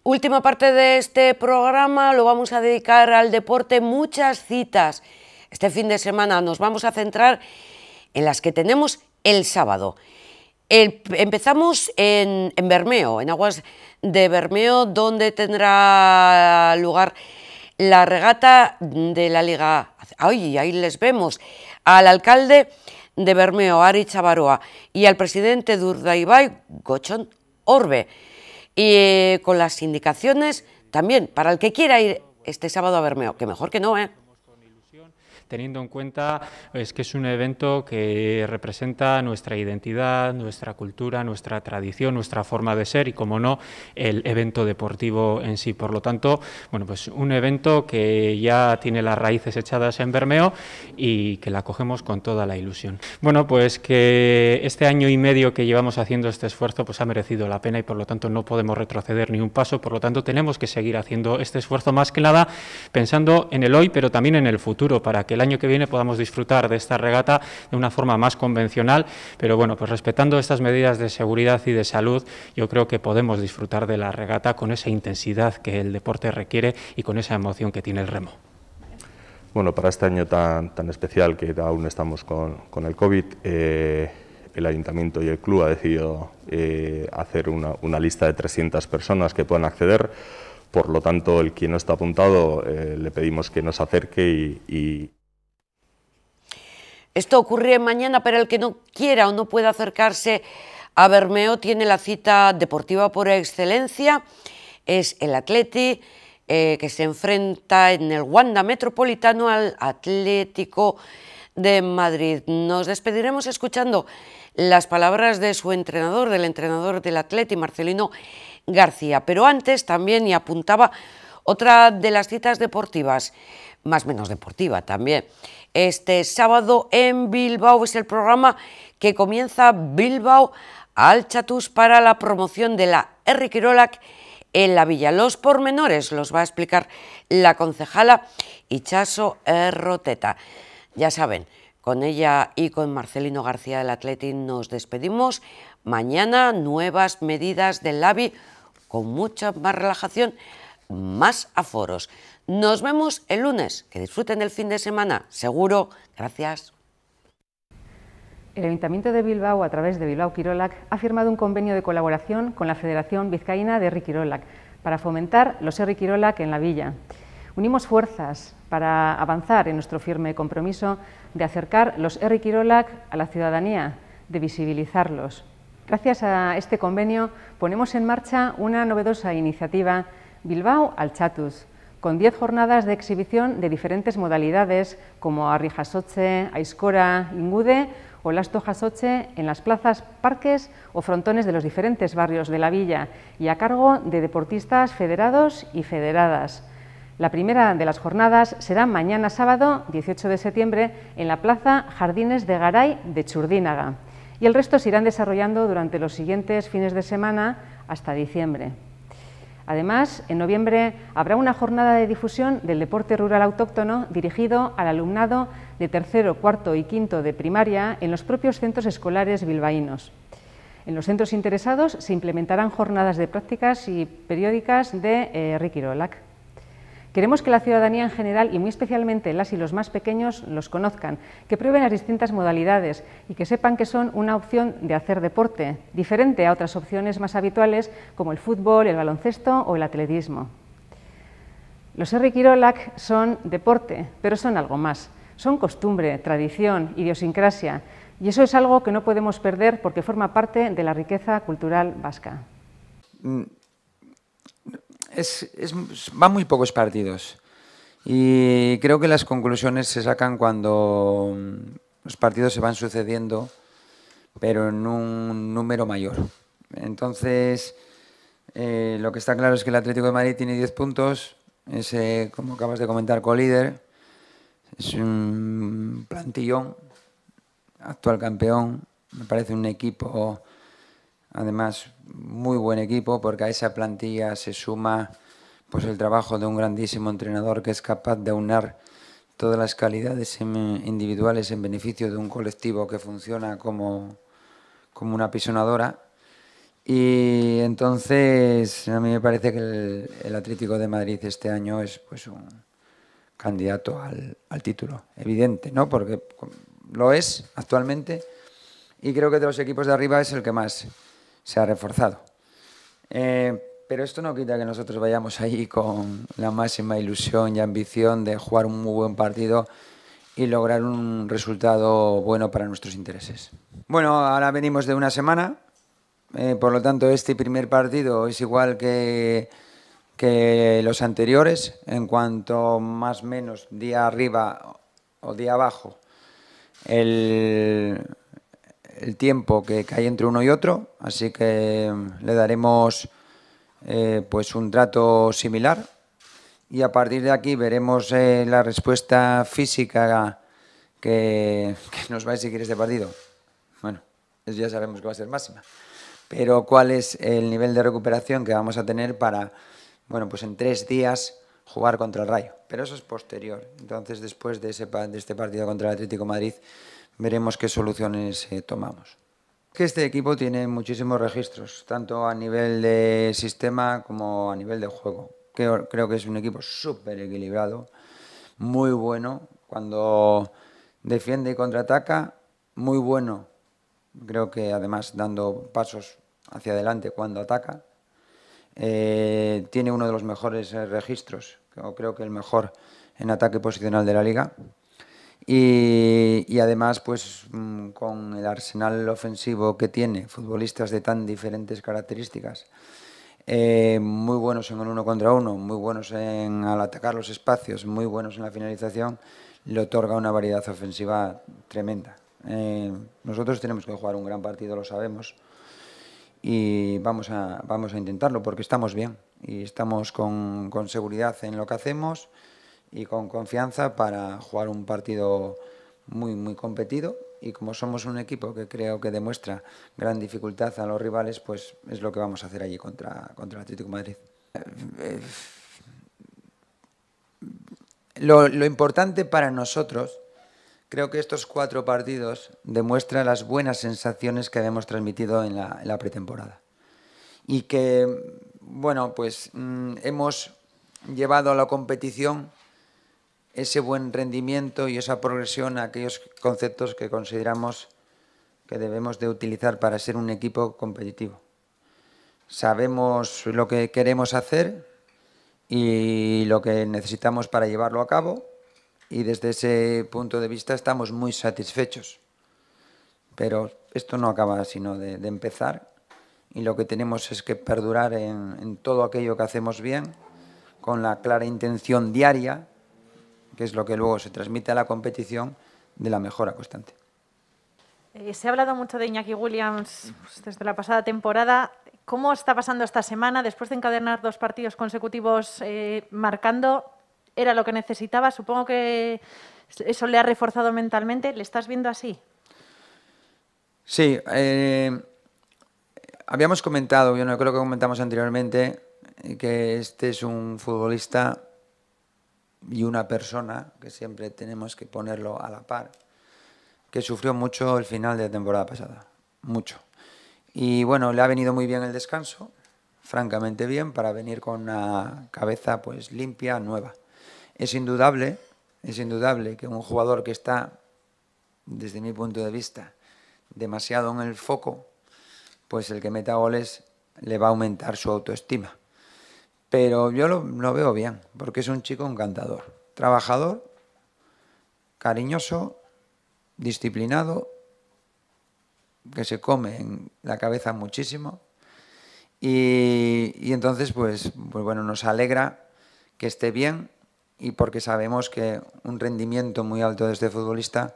Última parte de este programa lo vamos a dedicar al deporte, muchas citas. Este fin de semana nos vamos a centrar en las que tenemos el sábado. Empezamos en Bermeo, en aguas de Bermeo, donde tendrá lugar la regata de la Liga. ¡Ay! Ahí les vemos al alcalde de Bermeo, Ari Chavarroa, y al presidente de Urdaibai, Gochon Orbe, y con las indicaciones también para el que quiera ir este sábado a Bermeo, que mejor que no, teniendo en cuenta que es un evento que representa nuestra identidad, nuestra cultura, nuestra tradición, nuestra forma de ser y, como no, el evento deportivo en sí. Por lo tanto, bueno, pues un evento que ya tiene las raíces echadas en Bermeo y que la acogemos con toda la ilusión. Bueno, pues que este año y medio que llevamos haciendo este esfuerzo pues ha merecido la pena y, por lo tanto, no podemos retroceder ni un paso. Por lo tanto, tenemos que seguir haciendo este esfuerzo, más que nada pensando en el hoy, pero también en el futuro, para que el año que viene podamos disfrutar de esta regata de una forma más convencional, pero bueno, pues respetando estas medidas de seguridad y de salud, yo creo que podemos disfrutar de la regata con esa intensidad que el deporte requiere y con esa emoción que tiene el remo. Bueno, para este año tan especial, que aún estamos con el COVID, el Ayuntamiento y el Club ha decidido hacer una lista de 300 personas que puedan acceder. Por lo tanto, el que no está apuntado, le pedimos que nos acerque y... Esto ocurre mañana, pero el que no quiera o no pueda acercarse a Bermeo tiene la cita deportiva por excelencia. Es el Atleti, que se enfrenta en el Wanda Metropolitano al Atlético de Madrid. Nos despediremos escuchando las palabras de su entrenador, del entrenador del Atleti, Marcelino García. Pero antes también, y apuntaba, otra de las citas deportivas, más o menos deportiva también. Este sábado en Bilbao es el programa que comienza Bilbao Altxatuz para la promoción de la Herri Kirolak en la villa. Los pormenores los va a explicar la concejala Itxaso Erroteta. Ya saben, con ella y con Marcelino García del Athletic nos despedimos. Mañana nuevas medidas del LABI con mucha más relajación, más aforos. Nos vemos el lunes. Que disfruten del fin de semana, seguro. Gracias. El Ayuntamiento de Bilbao, a través de Bilbao Kirolak, ha firmado un convenio de colaboración con la Federación Vizcaína de Herri Kirolak para fomentar los Herri Kirolak en la villa. Unimos fuerzas para avanzar en nuestro firme compromiso de acercar los Herri Kirolak a la ciudadanía, de visibilizarlos. Gracias a este convenio ponemos en marcha una novedosa iniciativa, Bilbao Altxatuz, con 10 jornadas de exhibición de diferentes modalidades como Harri Jasotze, Aizkora, Ingude o Lasto Jasotze en las plazas, parques o frontones de los diferentes barrios de la villa y a cargo de deportistas federados y federadas. La primera de las jornadas será mañana sábado, 18 de septiembre, en la plaza Jardines de Garay de Churdínaga y el resto se irán desarrollando durante los siguientes fines de semana hasta diciembre. Además, en noviembre habrá una jornada de difusión del deporte rural autóctono dirigido al alumnado de tercero, cuarto y quinto de primaria en los propios centros escolares bilbaínos. En los centros interesados se implementarán jornadas de prácticas y periódicas de Herri Kirolak. Queremos que la ciudadanía en general y muy especialmente las y los más pequeños los conozcan, que prueben las distintas modalidades y que sepan que son una opción de hacer deporte, diferente a otras opciones más habituales como el fútbol, el baloncesto o el atletismo. Los Herri Kirolak son deporte, pero son algo más. Son costumbre, tradición, idiosincrasia, y eso es algo que no podemos perder porque forma parte de la riqueza cultural vasca. Van muy pocos partidos y creo que las conclusiones se sacan cuando los partidos se van sucediendo, pero en un número mayor. Entonces, lo que está claro es que el Atlético de Madrid tiene 10 puntos, es, como acabas de comentar, colíder, es un plantillón, actual campeón, me parece un equipo, además, muy buen equipo, porque a esa plantilla se suma pues el trabajo de un grandísimo entrenador que es capaz de aunar todas las calidades individuales en beneficio de un colectivo que funciona como una apisonadora. Y entonces a mí me parece que el Atlético de Madrid este año es pues un candidato al título, evidente, ¿no? Porque lo es actualmente y creo que de los equipos de arriba es el que más se ha reforzado. Pero esto no quita que nosotros vayamos ahí con la máxima ilusión y ambición de jugar un muy buen partido y lograr un resultado bueno para nuestros intereses. Bueno, ahora venimos de una semana, por lo tanto este primer partido es igual que los anteriores, en cuanto más o menos día arriba o día abajo el tiempo que hay entre uno y otro, así que le daremos pues un trato similar y a partir de aquí veremos la respuesta física que nos va a exigir este partido. Bueno, eso ya sabemos que va a ser máxima, pero cuál es el nivel de recuperación que vamos a tener para, bueno, pues en 3 días jugar contra el Rayo, pero eso es posterior. Entonces, después de este partido contra el Atlético de Madrid, veremos qué soluciones tomamos. Este equipo tiene muchísimos registros, tanto a nivel de sistema como a nivel de juego. Creo que es un equipo súper equilibrado, muy bueno cuando defiende y contraataca, muy bueno, creo que además dando pasos hacia adelante cuando ataca. Tiene uno de los mejores registros, creo que el mejor en ataque posicional de la liga. Y además, pues con el arsenal ofensivo que tiene, futbolistas de tan diferentes características, muy buenos en el 1 contra 1, muy buenos al atacar los espacios, muy buenos en la finalización, le otorga una variedad ofensiva tremenda. Nosotros tenemos que jugar un gran partido, lo sabemos, y vamos a intentarlo porque estamos bien y estamos con seguridad en lo que hacemos y con confianza para jugar un partido muy competido, y como somos un equipo que creo que demuestra gran dificultad a los rivales, pues es lo que vamos a hacer allí contra el Atlético de Madrid. Lo importante para nosotros, creo que estos 4 partidos demuestran las buenas sensaciones que habíamos transmitido en la pretemporada y que, bueno, pues hemos llevado a la competición ese buen rendimiento y esa progresión a aquellos conceptos que consideramos que debemos de utilizar para ser un equipo competitivo. Sabemos lo que queremos hacer y lo que necesitamos para llevarlo a cabo, y desde ese punto de vista estamos muy satisfechos. Pero esto no acaba sino de empezar, y lo que tenemos es que perdurar en todo aquello que hacemos bien, con la clara intención diaria, que es lo que luego se transmite a la competición, de la mejora constante. Se ha hablado mucho de Iñaki Williams desde la pasada temporada. ¿Cómo está pasando esta semana? Después de encadenar 2 partidos consecutivos marcando, ¿era lo que necesitaba? Supongo que eso le ha reforzado mentalmente. ¿Le estás viendo así? Sí. Habíamos comentado, yo no creo que comentamos anteriormente, que este es un futbolista y una persona que siempre tenemos que ponerlo a la par, que sufrió mucho el final de la temporada pasada, mucho. Y bueno, le ha venido muy bien el descanso, francamente bien, para venir con una cabeza pues limpia, nueva. Es indudable que un jugador que está, desde mi punto de vista, demasiado en el foco, pues el que meta goles le va a aumentar su autoestima. Pero yo lo veo bien, porque es un chico encantador, trabajador, cariñoso, disciplinado, que se come en la cabeza muchísimo y entonces pues bueno, nos alegra que esté bien y porque sabemos que un rendimiento muy alto de este futbolista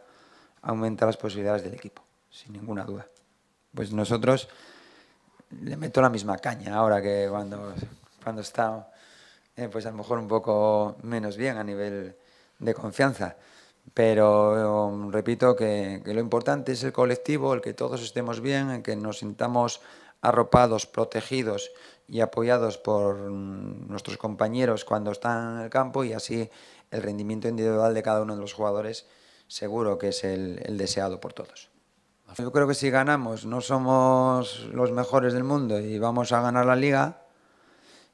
aumenta las posibilidades del equipo, sin ninguna duda. Pues nosotros le meto la misma caña ahora que cuando está pues a lo mejor un poco menos bien a nivel de confianza. Pero repito que lo importante es el colectivo, el que todos estemos bien, el que nos sintamos arropados, protegidos y apoyados por nuestros compañeros cuando están en el campo, y así el rendimiento individual de cada uno de los jugadores seguro que es el deseado por todos. Yo creo que si ganamos no somos los mejores del mundo y vamos a ganar la Liga,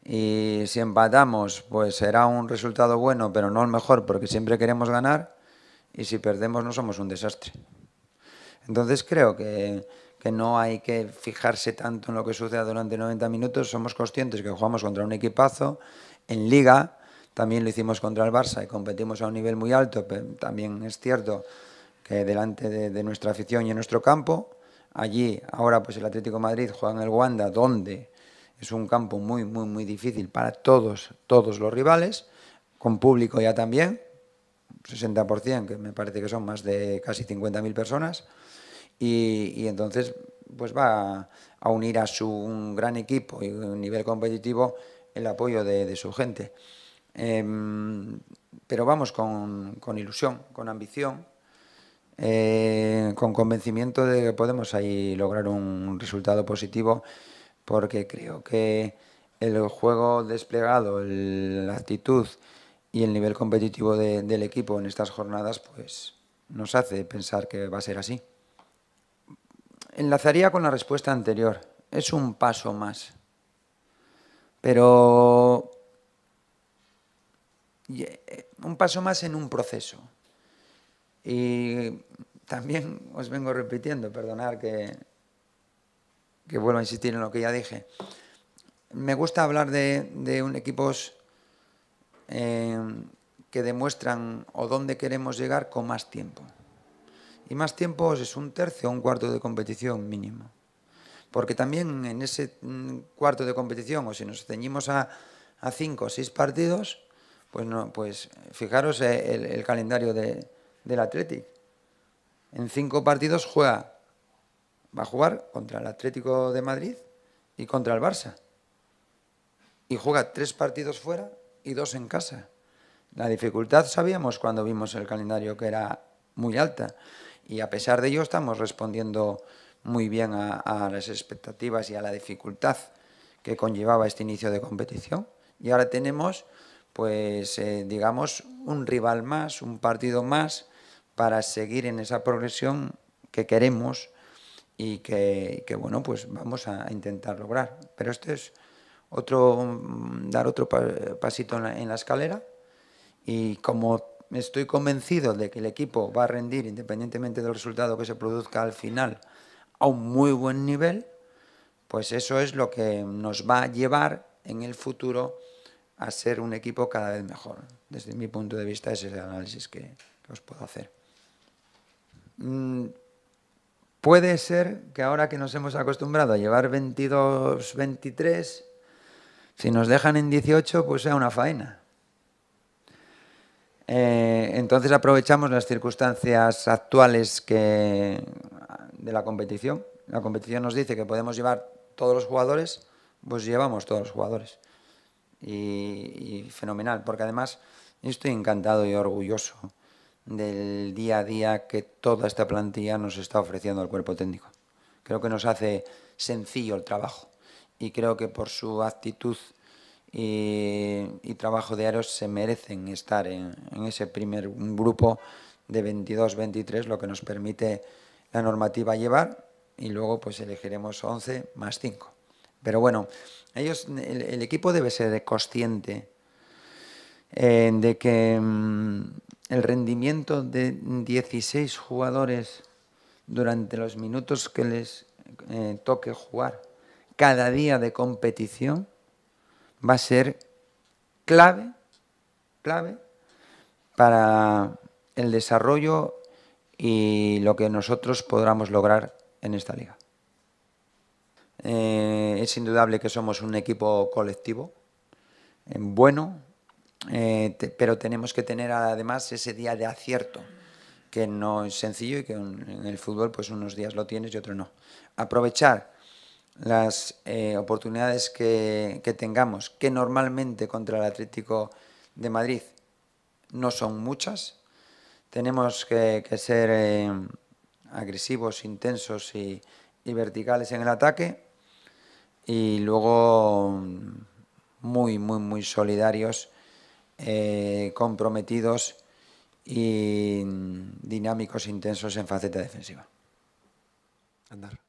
y si empatamos pues será un resultado bueno pero no el mejor porque siempre queremos ganar, y si perdemos no somos un desastre. Entonces creo que no hay que fijarse tanto en lo que suceda durante 90 minutos. Somos conscientes que jugamos contra un equipazo. En Liga también lo hicimos contra el Barça y competimos a un nivel muy alto, pero también es cierto que delante de nuestra afición y en nuestro campo. Allí ahora pues el Atlético de Madrid juega en el Wanda, donde es un campo muy, muy, muy difícil para todos los rivales, con público ya también, 60%, que me parece que son más de casi 50.000 personas, y entonces pues va a unir a un gran equipo y un nivel competitivo el apoyo de su gente. Pero vamos con ilusión, con ambición, con convencimiento de que podemos ahí lograr un resultado positivo, porque creo que el juego desplegado, la actitud y el nivel competitivo del equipo en estas jornadas pues nos hace pensar que va a ser así. Enlazaría con la respuesta anterior. Es un paso más. Pero un paso más en un proceso. Y también os vengo repitiendo, perdonad que vuelvo a insistir en lo que ya dije. Me gusta hablar de equipos que demuestran o dónde queremos llegar con más tiempo. Y más tiempo es un tercio o un cuarto de competición mínimo. Porque también en ese cuarto de competición, o si nos ceñimos a 5 o 6 partidos, pues fijaros el calendario del Athletic. En 5 partidos va a jugar contra el Atlético de Madrid y contra el Barça. Y juega 3 partidos fuera y 2 en casa. La dificultad sabíamos cuando vimos el calendario que era muy alta. Y a pesar de ello estamos respondiendo muy bien a las expectativas y a la dificultad que conllevaba este inicio de competición. Y ahora tenemos, pues, digamos, un rival más, un partido más, para seguir en esa progresión que queremos y que bueno, pues vamos a intentar lograr. Pero esto es dar otro pasito en la escalera, y como estoy convencido de que el equipo va a rendir, independientemente del resultado que se produzca al final, a un muy buen nivel, pues eso es lo que nos va a llevar en el futuro a ser un equipo cada vez mejor. Desde mi punto de vista, ese es el análisis que os puedo hacer. Puede ser que ahora que nos hemos acostumbrado a llevar 22, 23, si nos dejan en 18, pues sea una faena. Entonces aprovechamos las circunstancias actuales de la competición. La competición nos dice que podemos llevar todos los jugadores, pues llevamos todos los jugadores. Y fenomenal, porque además estoy encantado y orgulloso del día a día que toda esta plantilla nos está ofreciendo al cuerpo técnico. Creo que nos hace sencillo el trabajo, y creo que por su actitud y trabajo diario se merecen estar en ese primer grupo de 22-23, lo que nos permite la normativa llevar, y luego pues elegiremos 11 más 5. Pero bueno, el equipo debe ser consciente de que el rendimiento de 16 jugadores durante los minutos que les toque jugar cada día de competición va a ser clave para el desarrollo y lo que nosotros podamos lograr en esta liga. Es indudable que somos un equipo colectivo, bueno, pero tenemos que tener además ese día de acierto, que no es sencillo y que en el fútbol pues unos días lo tienes y otros no. Aprovechar las oportunidades que tengamos, que normalmente contra el Atlético de Madrid no son muchas. Tenemos que ser agresivos, intensos y verticales en el ataque, y luego muy solidarios, comprometidos y dinámicos, intensos en faceta defensiva. Andar.